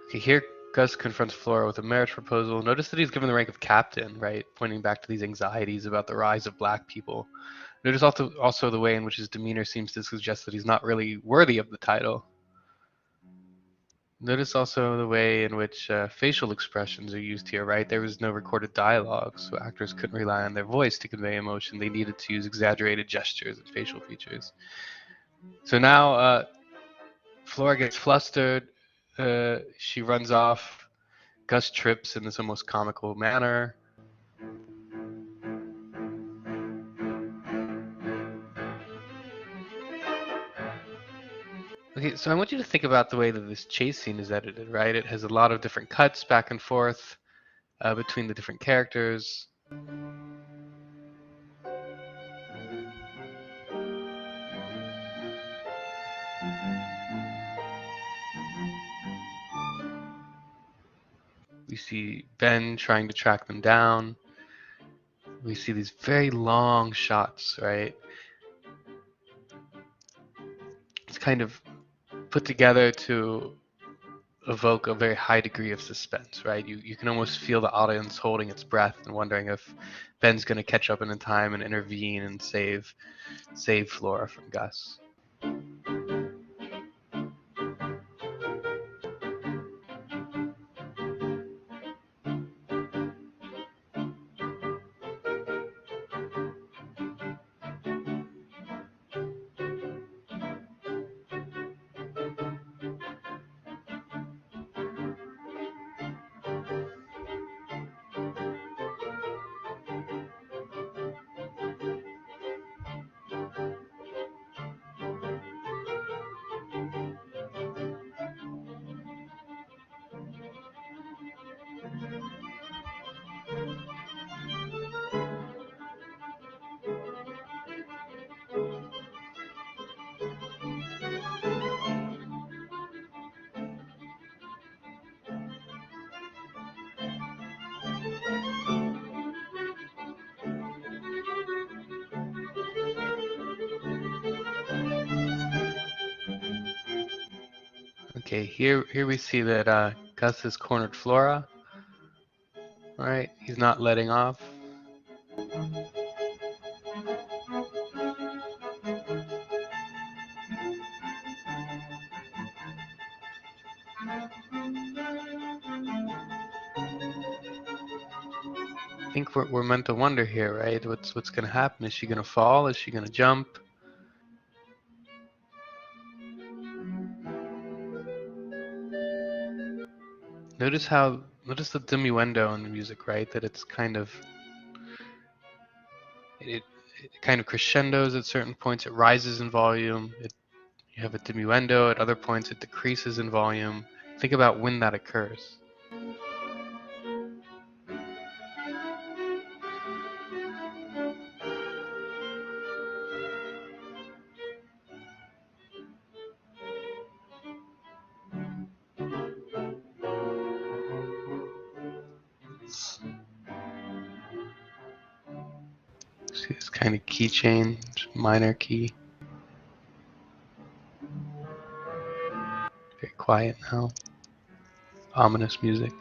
Speaker 1: Okay, here Gus confronts Flora with a marriage proposal. Notice that he's given the rank of captain, right? Pointing back to these anxieties about the rise of black people. Notice also the way in which his demeanor seems to suggest that he's not really worthy of the title. Notice also the way in which facial expressions are used here, right? There was no recorded dialogue, so actors couldn't rely on their voice to convey emotion. They needed to use exaggerated gestures and facial features. So now Flora gets flustered. She runs off. Gus trips in this almost comical manner. Okay, so I want you to think about the way that this chase scene is edited, right? It has a lot of different cuts back and forth between the different characters. We see Ben trying to track them down. We see these very long shots, right? It's kind of put together to evoke a very high degree of suspense, right? You can almost feel the audience holding its breath and wondering if Ben's going to catch up in time and intervene and save Flora from Gus. Okay, here we see that Gus has cornered Flora. All right, he's not letting off. I think we're meant to wonder here, right? What's going to happen? Is she going to fall? Is she going to jump? Notice the diminuendo in the music, right? That it's kind of it kind of crescendos at certain points. It rises in volume. You have a diminuendo. At other points, it decreases in volume. Think about when that occurs. See this kind of key change, minor key. Very quiet now. Ominous music.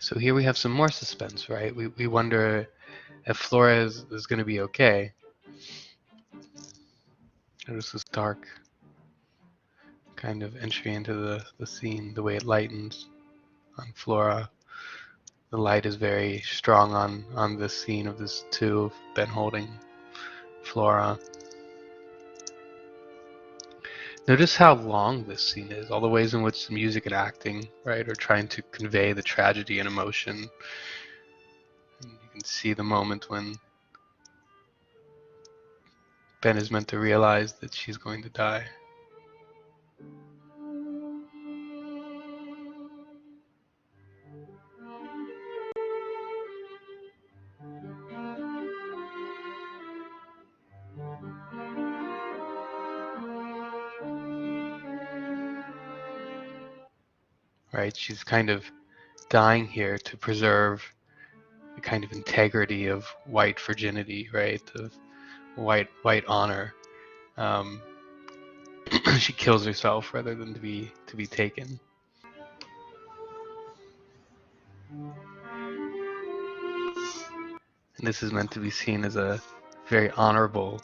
Speaker 1: So here we have some more suspense, right? We wonder if Flora is going to be okay. Notice this dark kind of entry into the scene, the way it lightens on Flora. The light is very strong on this scene of this two of Ben holding Flora. Notice how long this scene is, all the ways in which the music and acting, right, are trying to convey the tragedy and emotion. And you can see the moment when Ben is meant to realize that she's going to die. Right, she's kind of dying here to preserve the kind of integrity of white virginity, right, of white honor. She kills herself rather than to be taken. And this is meant to be seen as a very honorable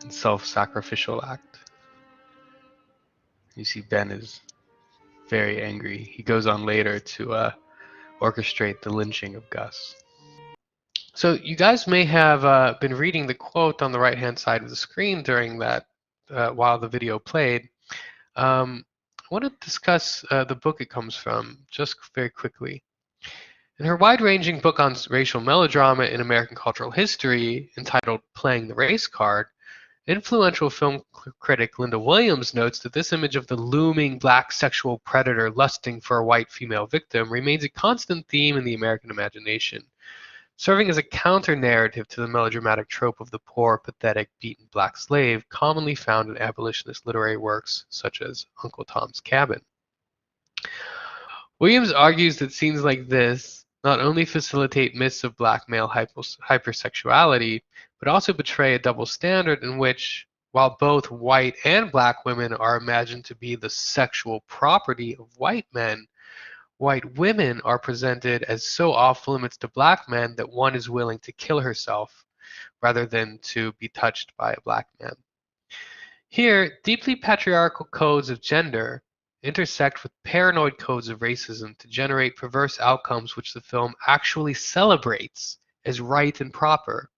Speaker 1: and self-sacrificial act. You see Ben is very angry. He goes on later to orchestrate the lynching of Gus. So you guys may have been reading the quote on the right-hand side of the screen during that while the video played. I want to discuss the book it comes from just very quickly. In her wide-ranging book on racial melodrama in American cultural history, entitled Playing the Race Card, influential film critic Linda Williams notes that this image of the looming black sexual predator lusting for a white female victim remains a constant theme in the American imagination, serving as a counter-narrative to the melodramatic trope of the poor, pathetic, beaten black slave commonly found in abolitionist literary works such as Uncle Tom's Cabin. Williams argues that scenes like this not only facilitate myths of black male hypersexuality, but also betray a double standard in which, while both white and black women are imagined to be the sexual property of white men, white women are presented as so off limits to black men that one is willing to kill herself rather than to be touched by a black man. Here, deeply patriarchal codes of gender intersect with paranoid codes of racism to generate perverse outcomes which the film actually celebrates as right and proper.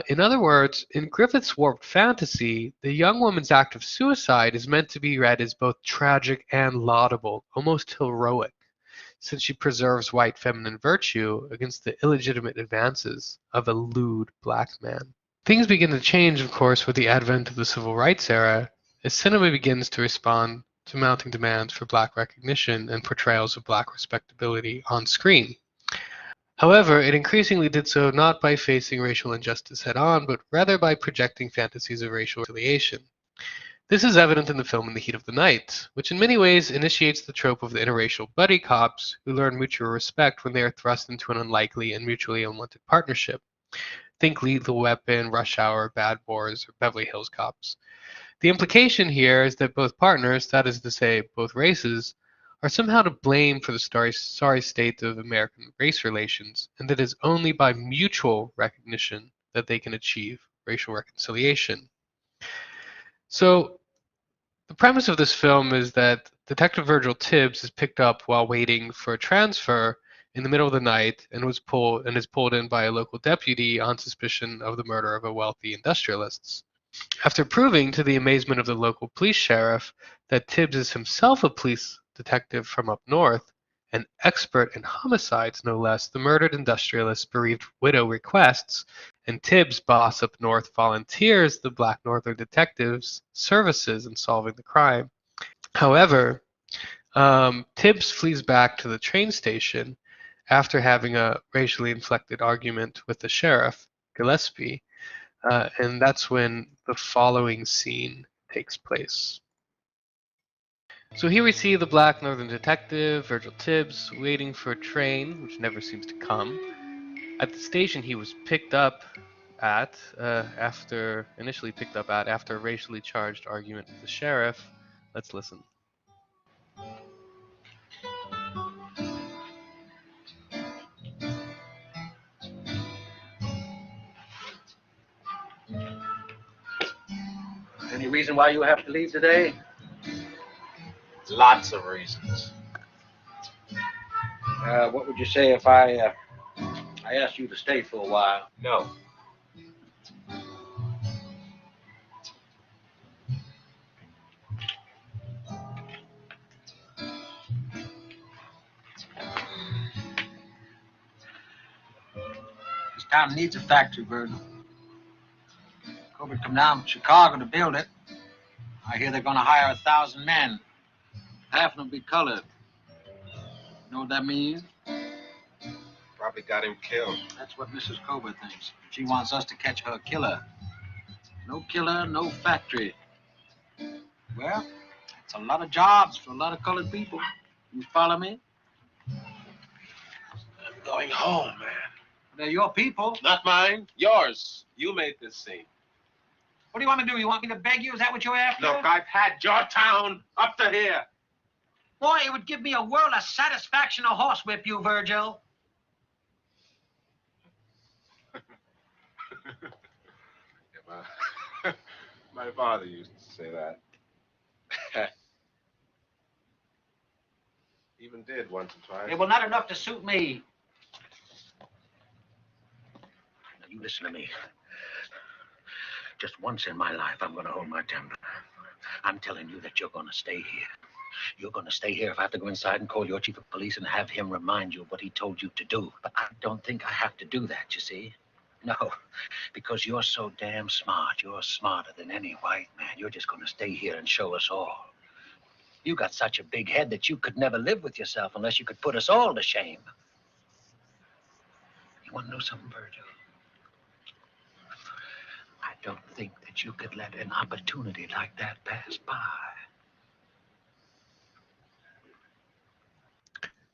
Speaker 1: In other words, in Griffith's warped fantasy, the young woman's act of suicide is meant to be read as both tragic and laudable, almost heroic, since she preserves white feminine virtue against the illegitimate advances of a lewd black man. Things begin to change, of course, with the advent of the Civil Rights era, as cinema begins to respond to mounting demands for Black recognition and portrayals of Black respectability on screen. However, it increasingly did so not by facing racial injustice head-on, but rather by projecting fantasies of racial reconciliation. This is evident in the film In the Heat of the Night, which in many ways initiates the trope of the interracial buddy cops who learn mutual respect when they are thrust into an unlikely and mutually unwanted partnership. Think Lethal Weapon, Rush Hour, Bad Boys, or Beverly Hills Cops. The implication here is that both partners, that is to say, both races, are somehow to blame for the sorry state of American race relations, and that it is only by mutual recognition that they can achieve racial reconciliation. So, the premise of this film is that Detective Virgil Tibbs is picked up while waiting for a transfer in the middle of the night and is pulled in by a local deputy on suspicion of the murder of a wealthy industrialist. After proving to the amazement of the local police sheriff that Tibbs is himself a police detective from up north, an expert in homicides no less, the murdered industrialist's bereaved widow requests, and Tibbs' boss up north volunteers the Black Northern detectives' services in solving the crime. However, Tibbs flees back to the train station after having a racially inflected argument with the sheriff, Gillespie, and that's when the following scene takes place. So here we see the Black Northern detective, Virgil Tibbs, waiting for a train, which never seems to come. At the station he was picked up at, initially picked up at, after a racially charged argument with the sheriff. Let's listen.
Speaker 3: Any reason why you have to leave today?
Speaker 4: Lots of reasons.
Speaker 3: What would you say if I asked you to stay for a while?
Speaker 4: No.
Speaker 3: This town needs a factory, Virgil. COVID come down from Chicago to build it. I hear they're going to hire 1,000 men. Half of them be colored. You know what that means?
Speaker 4: Probably got him killed.
Speaker 3: That's what Mrs. Kober thinks. She wants us to catch her killer. No killer, no factory. Well, it's a lot of jobs for a lot of colored people. You follow me?
Speaker 4: I'm going home, man.
Speaker 3: They're your people.
Speaker 4: Not mine. Yours. You made this scene.
Speaker 3: What do you want me to do? You want me to beg you? Is that what you're after?
Speaker 4: Look, I've had your town up to here.
Speaker 3: Boy, it would give me a world of satisfaction to horsewhip you, Virgil.
Speaker 4: Yeah, my father used to say that. Even did once or twice.
Speaker 3: It will not enough to suit me. Now, you listen to me. Just once in my life, I'm going to hold my temper. I'm telling you that you're going to stay here. You're going to stay here if I have to go inside and call your chief of police and have him remind you of what he told you to do. But I don't think I have to do that, you see? No, because you're so damn smart. You're smarter than any white man. You're just going to stay here and show us all. You got such a big head that you could never live with yourself unless you could put us all to shame. You want to know something, Virgil? I don't think that you could let an opportunity like that pass by.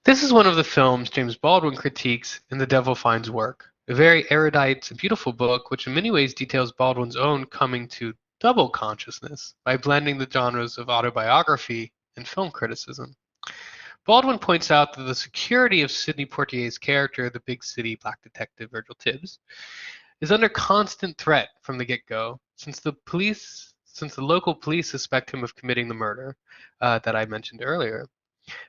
Speaker 1: This is one of the films James Baldwin critiques in The Devil Finds Work, a very erudite and beautiful book which in many ways details Baldwin's own coming to double consciousness by blending the genres of autobiography and film criticism. Baldwin points out that the security of Sidney Poitier's character, the big city black detective Virgil Tibbs, is under constant threat from the get-go, since the local police suspect him of committing the murder that I mentioned earlier.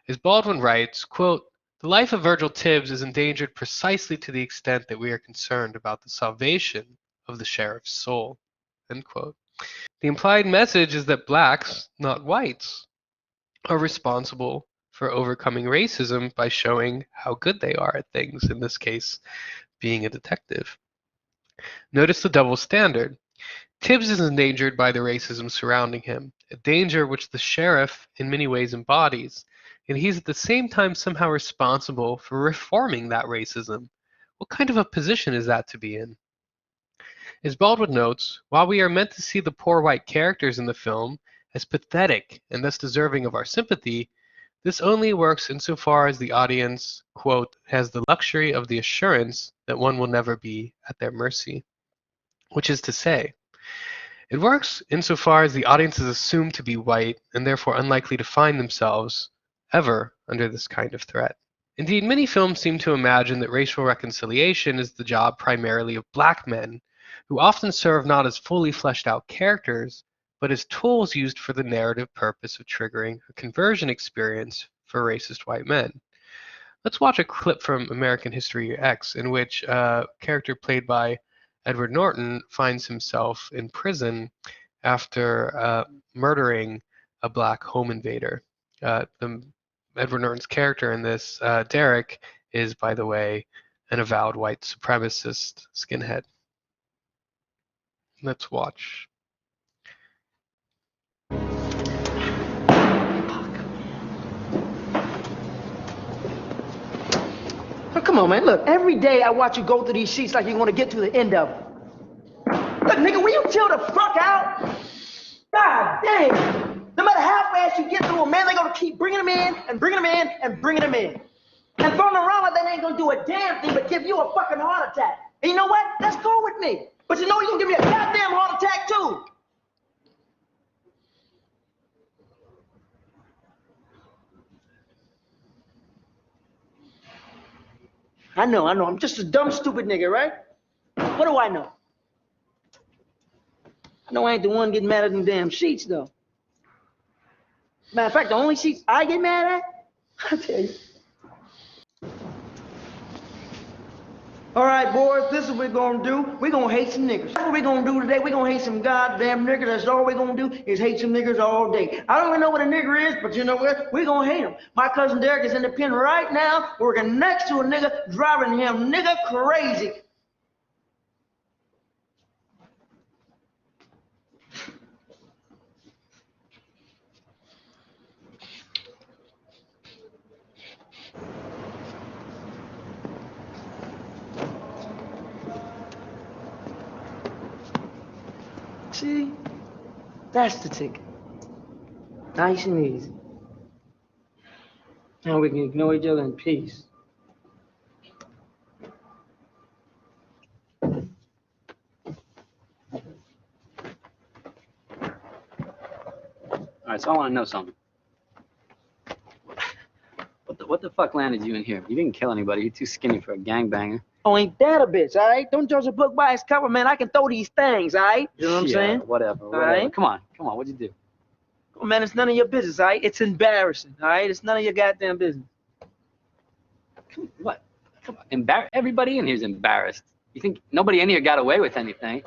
Speaker 1: As Baldwin writes, quote, "The life of Virgil Tibbs is endangered precisely to the extent that we are concerned about the salvation of the sheriff's soul." End quote. The implied message is that blacks, not whites, are responsible for overcoming racism by showing how good they are at things, in this case, being a detective. Notice the double standard. Tibbs is endangered by the racism surrounding him, a danger which the sheriff in many ways embodies, and he's at the same time somehow responsible for reforming that racism. What kind of a position is that to be in? As Baldwin notes, while we are meant to see the poor white characters in the film as pathetic and thus deserving of our sympathy, this only works insofar as the audience, quote, has the luxury of the assurance that one will never be at their mercy. Which is to say, it works insofar as the audience is assumed to be white and therefore unlikely to find themselves ever under this kind of threat. Indeed, many films seem to imagine that racial reconciliation is the job primarily of black men, who often serve not as fully fleshed out characters, but as tools used for the narrative purpose of triggering a conversion experience for racist white men. Let's watch a clip from American History X in which a character played by Edward Norton finds himself in prison after murdering a black home invader. Edward Norton's character in this, Derek, is, by the way, an avowed white supremacist skinhead. Let's watch.
Speaker 5: Oh, come on, man. Look, every day I watch you go through these sheets like you want to get to the end of them. Look, nigga, will you chill the fuck out? God damn. No matter how fast you get through them, man, they're going to keep bringing them in and bringing them in and bringing them in. And throwing them around like that ain't going to do a damn thing but give you a fucking heart attack. And you know what? That's cool with me. But you know you're going to give me a goddamn heart attack, too. I know. I'm just a dumb, stupid nigga, right? What do I know? I know I ain't the one getting mad at them damn sheets, though. Matter of fact, the only sheets I get mad at, I'll tell you. All right, boys, this is what we're gonna do. We're gonna hate some niggas. That's what we're gonna do today. We're gonna hate some goddamn niggas. That's all we're gonna do is hate some niggas all day. I don't even know what a nigger is, but you know what? We're gonna hate him. My cousin Derek is in the pen right now, working next to a nigga, driving him nigga crazy. See? That's the ticket. Nice and easy. Now we can ignore each other in peace.
Speaker 6: All right, so I want to know something. What the fuck landed you in here? You didn't kill anybody. You're too skinny for a gangbanger.
Speaker 5: Oh, ain't that a bitch, all right? Don't judge a book by its cover, man. I can throw these things, all right? You know what I'm saying?
Speaker 6: Whatever.
Speaker 5: right?
Speaker 6: Come on. What'd you do?
Speaker 5: Oh, man, it's none of your business, all right? It's embarrassing, all right? It's none of your goddamn business.
Speaker 6: What? Come on. Everybody in here's embarrassed. You think nobody in here got away with anything?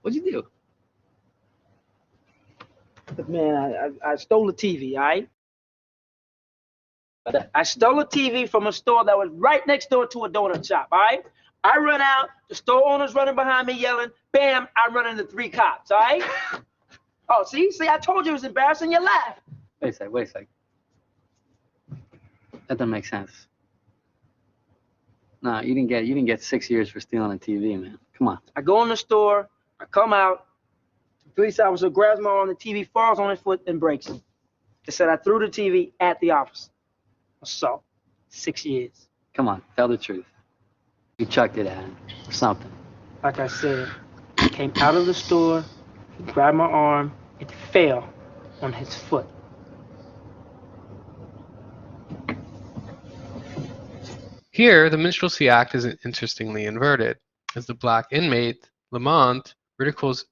Speaker 6: What'd you do?
Speaker 5: But, man, I stole a TV, all right? I stole a TV from a store that was right next door to a donut shop, all right? I run out, the store owner's running behind me yelling, bam, I run into 3 cops, all right? Oh, see, I told you it was embarrassing, you laugh.
Speaker 6: Wait a sec. That doesn't make sense. No, you didn't get 6 years for stealing a TV, man. Come on.
Speaker 5: I go in the store, I come out, the police officer grabs my arm, the TV falls on his foot and breaks it. They said I threw the TV at the officer. Assault. 6 years.
Speaker 6: Come on, tell the truth. You chucked it at him or something.
Speaker 5: Like I said, he came out of the store, he grabbed my arm, it fell on his foot.
Speaker 1: Here, the minstrelsy act is interestingly inverted, as the black inmate, Flamand, ridicules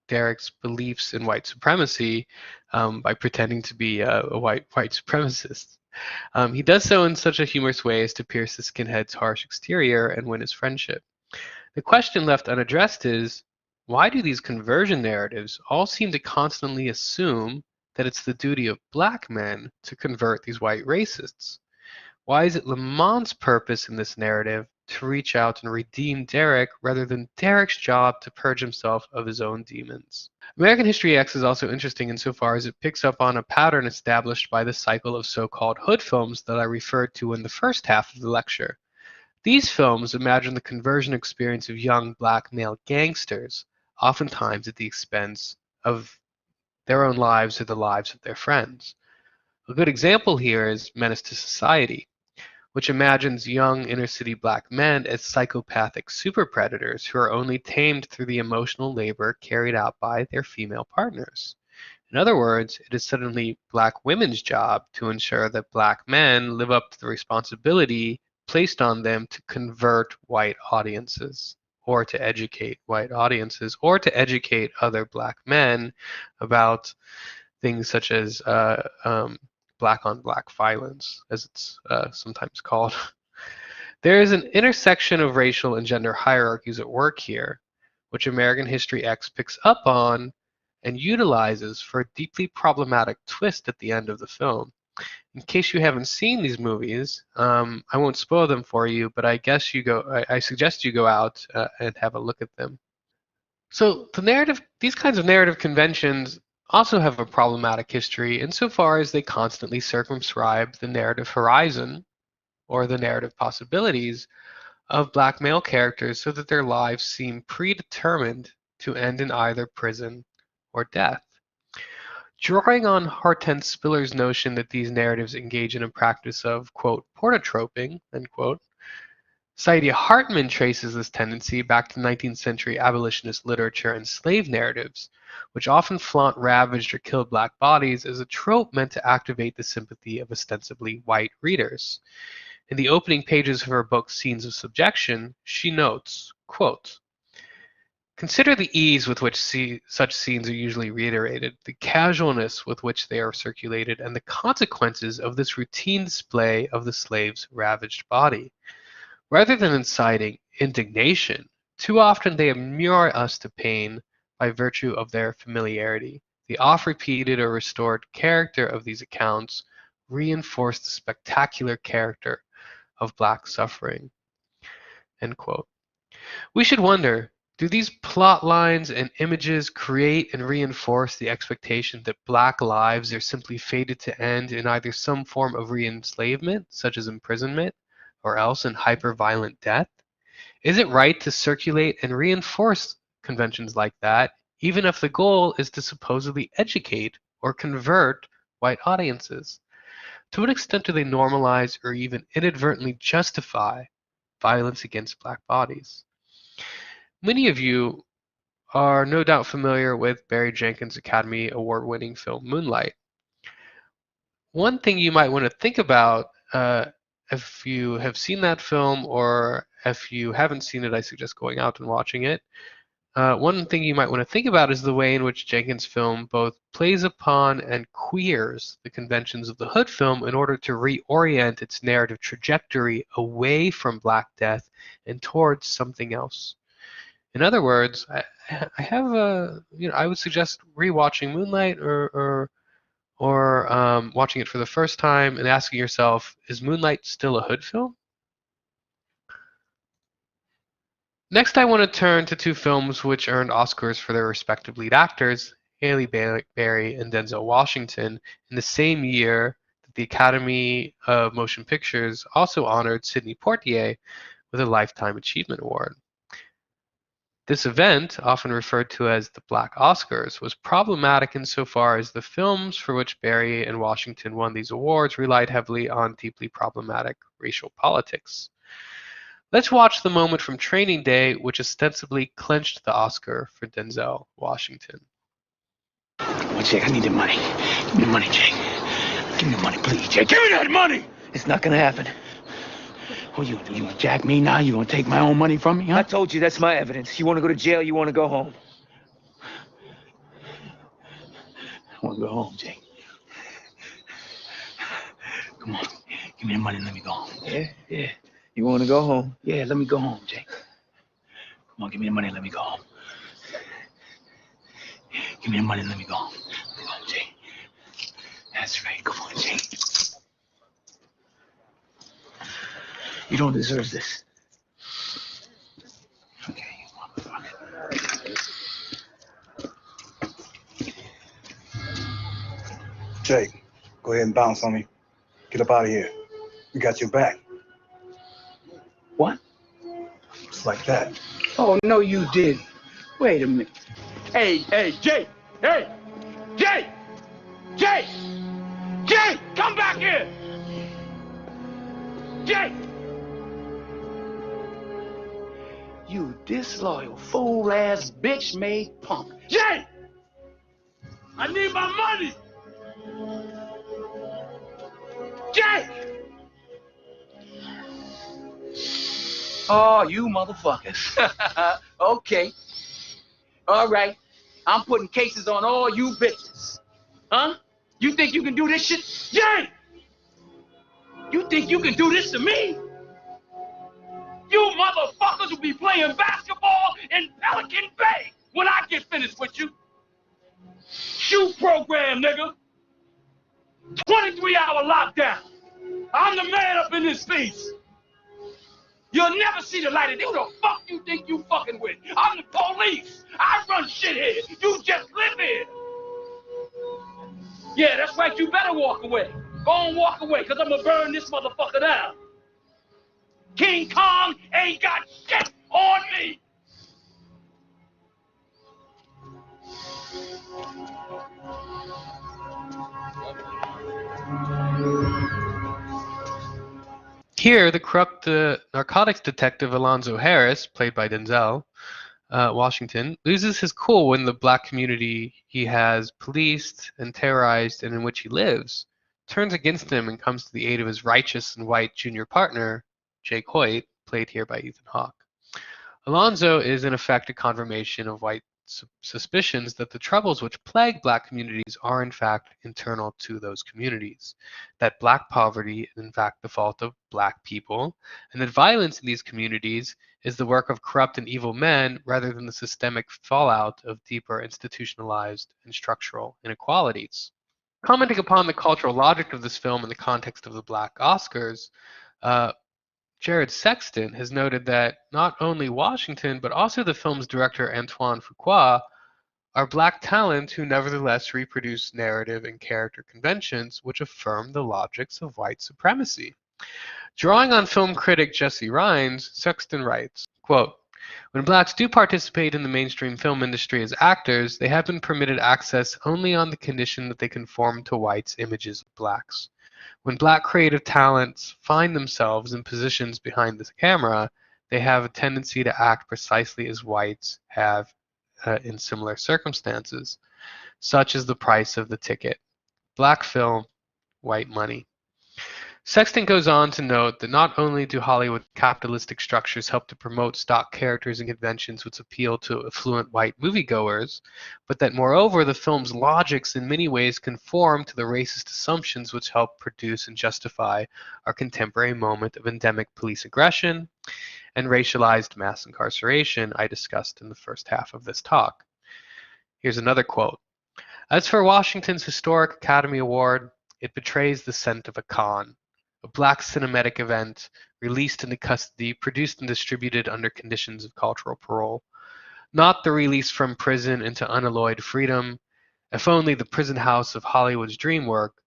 Speaker 1: Derek's beliefs in white supremacy by pretending to be a white supremacist. He does so in such a humorous way as to pierce the skinhead's harsh exterior and win his friendship. The question left unaddressed is, why do these conversion narratives all seem to constantly assume that it's the duty of black men to convert these white racists? Why is it Flamand's purpose in this narrative to reach out and redeem Derek rather than Derek's job to purge himself of his own demons. American History X is also interesting insofar as it picks up on a pattern established by the cycle of so-called hood films that I referred to in the first half of the lecture. These films imagine the conversion experience of young black male gangsters, oftentimes at the expense of their own lives or the lives of their friends. A good example here is Menace to Society, which imagines young inner-city black men as psychopathic super predators who are only tamed through the emotional labor carried out by their female partners. In other words, it is suddenly black women's job to ensure that black men live up to the responsibility placed on them to convert white audiences, or to educate white audiences, or to educate other black men about things such as black on black violence, as it's sometimes called. There is an intersection of racial and gender hierarchies at work here, which American History X picks up on and utilizes for a deeply problematic twist at the end of the film. In case you haven't seen these movies, I won't spoil them for you, but I suggest you go out and have a look at them. So these kinds of narrative conventions also have a problematic history insofar as they constantly circumscribe the narrative horizon or the narrative possibilities of black male characters so that their lives seem predetermined to end in either prison or death. Drawing on Hortense Spiller's notion that these narratives engage in a practice of, quote, pornotroping, end quote, Saidiya Hartman traces this tendency back to 19th century abolitionist literature and slave narratives, which often flaunt ravaged or killed black bodies as a trope meant to activate the sympathy of ostensibly white readers. In the opening pages of her book, Scenes of Subjection, she notes, quote, consider the ease with which such scenes are usually reiterated, the casualness with which they are circulated, and the consequences of this routine display of the slave's ravaged body. Rather than inciting indignation, too often they immure us to pain by virtue of their familiarity. The oft-repeated or restored character of these accounts reinforce the spectacular character of black suffering. End quote. We should wonder, do these plot lines and images create and reinforce the expectation that black lives are simply fated to end in either some form of re-enslavement, such as imprisonment, or else in hyper-violent death? Is it right to circulate and reinforce conventions like that, even if the goal is to supposedly educate or convert white audiences? To what extent do they normalize or even inadvertently justify violence against black bodies? Many of you are no doubt familiar with Barry Jenkins' Academy Award-winning film Moonlight. One thing you might want to think about if you have seen that film, or if you haven't seen it, I suggest going out and watching it. One thing you might want to think about is the way in which Jenkins' film both plays upon and queers the conventions of the hood film in order to reorient its narrative trajectory away from Black Death and towards something else. In other words, I would suggest rewatching Moonlight or watching it for the first time and asking yourself, is Moonlight still a hood film? Next, I want to turn to two films which earned Oscars for their respective lead actors, Halle Berry and Denzel Washington, in the same year that the Academy of Motion Pictures also honored Sidney Poitier with a Lifetime Achievement Award. This event, often referred to as the Black Oscars, was problematic insofar as the films for which Berry and Washington won these awards relied heavily on deeply problematic racial politics. Let's watch the moment from Training Day, which ostensibly clinched the Oscar for Denzel Washington.
Speaker 7: Well, Jake, I need the money. Give me the money, Jake. Give me the money, please, Jake. Give me that money!
Speaker 5: It's not gonna happen.
Speaker 7: What you gonna do? You gonna jack me now? You gonna take my own money from me, huh?
Speaker 5: I told you that's my evidence. You wanna go to jail, you wanna go home.
Speaker 7: I wanna go home, Jake. Come on. Give me the money and let me go home.
Speaker 5: Yeah. You wanna go home?
Speaker 7: Yeah, let me go home, Jake. Come on, give me the money and let me go home. Give me the money and let me go home. Let me go home, Jake. That's right. Come on, Jake. You don't deserve this.
Speaker 8: Jake, go ahead and bounce on me. Get up out of here. We got your back.
Speaker 7: What?
Speaker 8: Just like that.
Speaker 7: Oh, no, you didn't. Wait a minute. Hey, Jake! Hey! Jake! Jake! Jake! Come back here! Jake! You disloyal, fool-ass, bitch-made punk. Jake! I need my money! Jake! Oh, you motherfuckers. Okay. All right. I'm putting cases on all you bitches. Huh? You think you can do this shit? Jake! You think you can do this to me? You motherfuckers will be playing basketball in Pelican Bay when I get finished with you. Shoot program, nigga. 23-hour lockdown. I'm the man up in this piece. You'll never see the light of who the fuck you think you fucking with. I'm the police. I run shit here. You just live here. Yeah, that's right. You better walk away. Go on, walk away, because I'm going to burn this motherfucker down. King Kong ain't got shit on me.
Speaker 1: Here, the corrupt narcotics detective Alonzo Harris, played by Denzel Washington, loses his cool when the black community he has policed and terrorized and in which he lives turns against him and comes to the aid of his righteous and white junior partner, Jake Hoyt, played here by Ethan Hawke. Alonzo is in effect a confirmation of white suspicions that the troubles which plague black communities are in fact internal to those communities, that black poverty is in fact the fault of black people, and that violence in these communities is the work of corrupt and evil men rather than the systemic fallout of deeper institutionalized and structural inequalities. Commenting upon the cultural logic of this film in the context of the Black Oscars, Jared Sexton has noted that not only Washington, but also the film's director Antoine Fuqua are black talent who nevertheless reproduce narrative and character conventions which affirm the logics of white supremacy. Drawing on film critic Jesse Rhines, Sexton writes, quote, "When blacks do participate in the mainstream film industry as actors, they have been permitted access only on the condition that they conform to whites' images of blacks. When black creative talents find themselves in positions behind the camera, they have a tendency to act precisely as whites have in similar circumstances. Such is the price of the ticket. Black film, white money." Sexton goes on to note that not only do Hollywood capitalistic structures help to promote stock characters and conventions which appeal to affluent white moviegoers, but that moreover the film's logics in many ways conform to the racist assumptions which help produce and justify our contemporary moment of endemic police aggression and racialized mass incarceration I discussed in the first half of this talk. Here's another quote. "As for Washington's historic Academy Award, it betrays the scent of a con. A black cinematic event, released into custody, produced and distributed under conditions of cultural parole. Not the release from prison into unalloyed freedom, if only the prison house of Hollywood's dream work,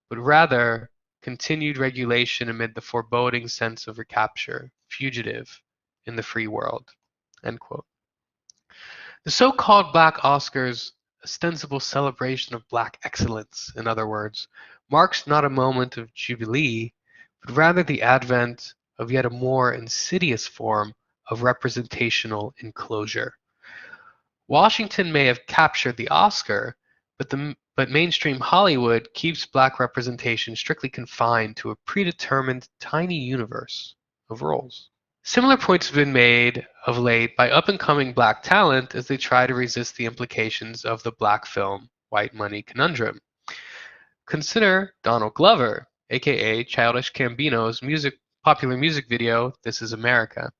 Speaker 1: but rather continued regulation amid the foreboding sense of recapture, fugitive in the free world." End quote. The so-called Black Oscars, ostensible celebration of black excellence, in other words, marks not a moment of jubilee, but rather the advent of yet a more insidious form of representational enclosure. Washington may have captured the Oscar, but mainstream Hollywood keeps black representation strictly confined to a predetermined tiny universe of roles. Similar points have been made of late by up-and-coming black talent as they try to resist the implications of the black film white money conundrum. Consider Donald Glover, aka Childish Gambino's popular music video, This Is America.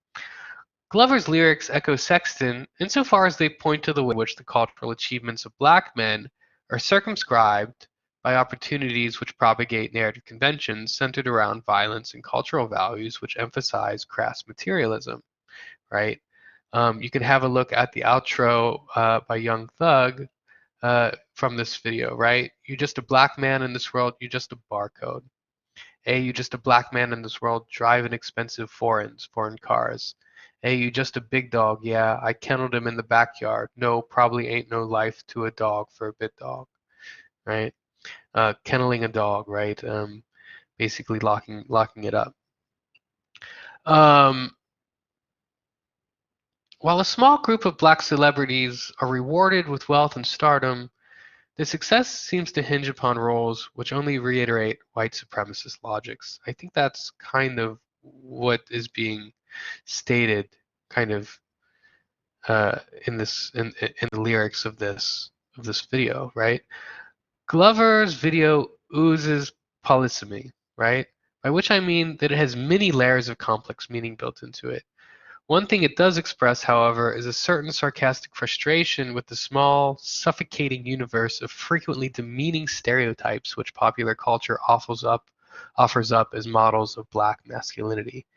Speaker 1: Glover's lyrics echo Sexton insofar as they point to the way in which the cultural achievements of black men are circumscribed by opportunities which propagate narrative conventions centered around violence and cultural values which emphasize crass materialism, right? You can have a look at the outro by Young Thug from this video, right? You're just a black man in this world, you're just a barcode. A, you're just a black man in this world driving expensive foreign cars. A, you just a big dog, yeah, I kenneled him in the backyard. No, probably ain't no life to a dog for a bit dog, right? Kenneling a dog, right? Basically locking it up. While a small group of black celebrities are rewarded with wealth and stardom, their success seems to hinge upon roles which only reiterate white supremacist logics. I think that's kind of what is being stated, kind of in the lyrics of this video, right? Glover's video oozes polysemy, right? By which I mean that it has many layers of complex meaning built into it. One thing it does express, however, is a certain sarcastic frustration with the small, suffocating universe of frequently demeaning stereotypes which popular culture offers up as models of black masculinity.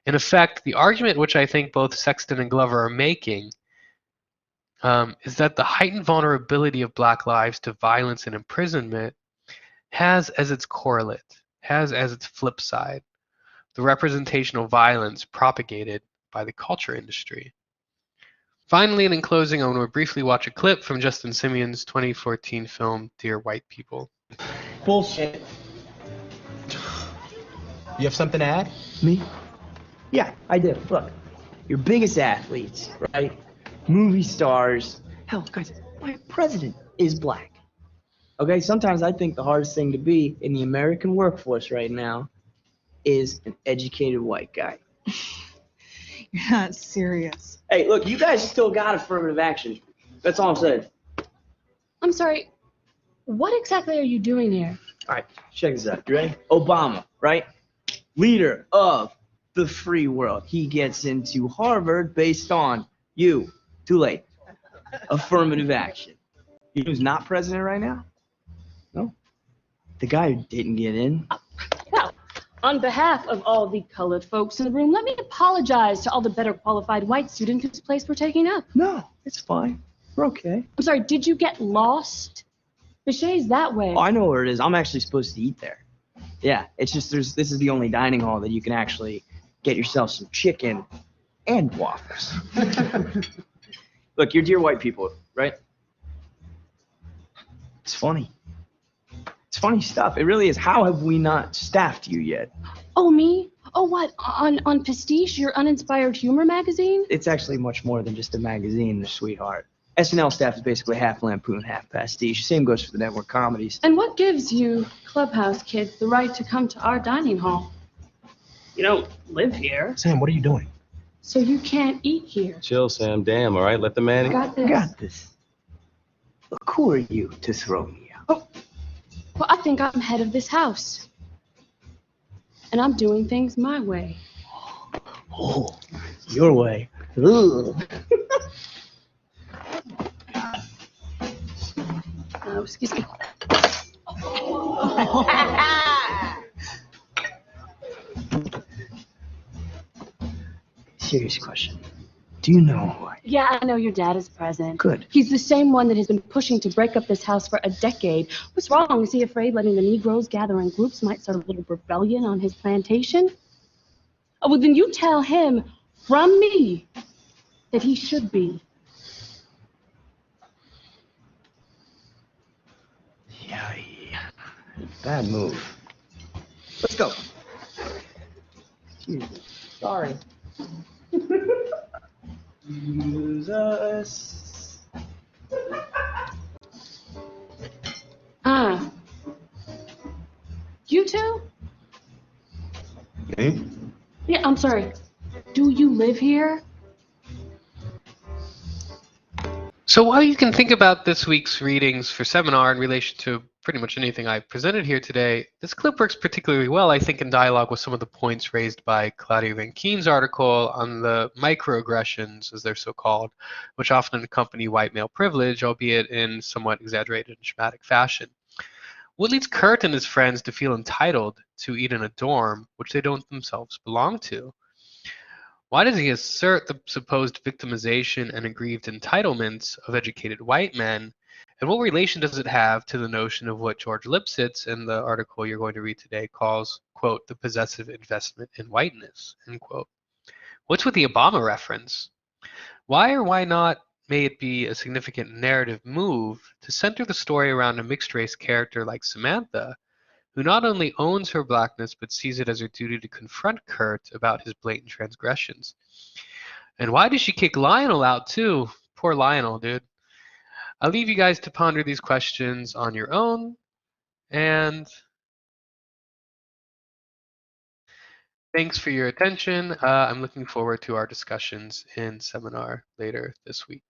Speaker 1: In effect, the argument which I think both Sexton and Glover are making is that the heightened vulnerability of black lives to violence and imprisonment has as its correlate, has as its flip side, the representational violence propagated by the culture industry. Finally, and in closing, I want to briefly watch a clip from Justin Simeon's 2014 film, Dear White People.
Speaker 5: Bullshit.
Speaker 9: You have something to add?
Speaker 5: Me? Yeah, I do. Look, your biggest athletes, right? Movie stars. Hell, guys, my president is black. Okay, sometimes I think the hardest thing to be in the American workforce right now is an educated white guy.
Speaker 10: You're not serious.
Speaker 5: Hey, look, you guys still got affirmative action. That's all I'm saying.
Speaker 11: I'm sorry, what exactly are you doing here?
Speaker 5: All right, check this out. You ready? Obama, right? Leader of the free world. He gets into Harvard based on you. Too late. Affirmative action. You know who's not president right now? No. The guy who didn't get in.
Speaker 11: Well, on behalf of all the colored folks in the room, let me apologize to all the better qualified white students whose place we're taking up.
Speaker 5: No, it's fine. We're okay.
Speaker 11: I'm sorry, did you get lost? Bichet's that way.
Speaker 5: Oh, I know where it is. I'm actually supposed to eat there. Yeah, it's just this is the only dining hall that you can actually get yourself some chicken and waffles. Look, you're dear white people, right? It's funny. It's funny stuff. It really is. How have we not staffed you yet?
Speaker 11: Oh, me? Oh, what? On Pastiche, your uninspired humor magazine?
Speaker 5: It's actually much more than just a magazine, sweetheart. SNL staff is basically half lampoon, half pastiche. Same goes for the network comedies.
Speaker 11: And what gives you clubhouse kids the right to come to our dining hall? You don't live here,
Speaker 9: Sam, what are you doing?
Speaker 11: so you can't eat here.
Speaker 12: Chill, Sam. Damn, all right? Let the man eat.
Speaker 11: Got
Speaker 5: I
Speaker 11: this.
Speaker 5: got this. Look, who are you to throw me out?
Speaker 11: Well, I think I'm head of this house. And I'm doing things my way.
Speaker 5: Oh, your way. Ugh.
Speaker 11: Excuse me.
Speaker 5: Serious question. Do you know who I am?
Speaker 11: Yeah, I know your dad is president.
Speaker 5: Good.
Speaker 11: He's the same one that has been pushing to break up this house for a decade. What's wrong? Is he afraid letting the Negroes gather in groups might start a little rebellion on his plantation? Oh, well, then you tell him from me that he should be.
Speaker 5: Yeah. Bad move. Let's go. Sorry. Use us.
Speaker 11: You two?
Speaker 12: Me?
Speaker 11: Yeah, I'm sorry. Do you live here?
Speaker 1: So while you can think about this week's readings for seminar in relation to pretty much anything I presented here today, this clip works particularly well, I think, in dialogue with some of the points raised by Claudia Rankine's article on the microaggressions, as they're so called, which often accompany white male privilege, albeit in somewhat exaggerated and dramatic fashion. What leads Kurt and his friends to feel entitled to eat in a dorm which they don't themselves belong to? Why does he assert the supposed victimization and aggrieved entitlements of educated white men And what relation does it have to the notion of what George Lipsitz in the article you're going to read today calls, quote, the possessive investment in whiteness, end quote? What's with the Obama reference? Why or why not may it be a significant narrative move to center the story around a mixed-race character like Samantha, who not only owns her blackness but sees it as her duty to confront Kurt about his blatant transgressions? And why did she kick Lionel out too? Poor Lionel, dude. I'll leave you guys to ponder these questions on your own, and thanks for your attention. I'm looking forward to our discussions in seminar later this week.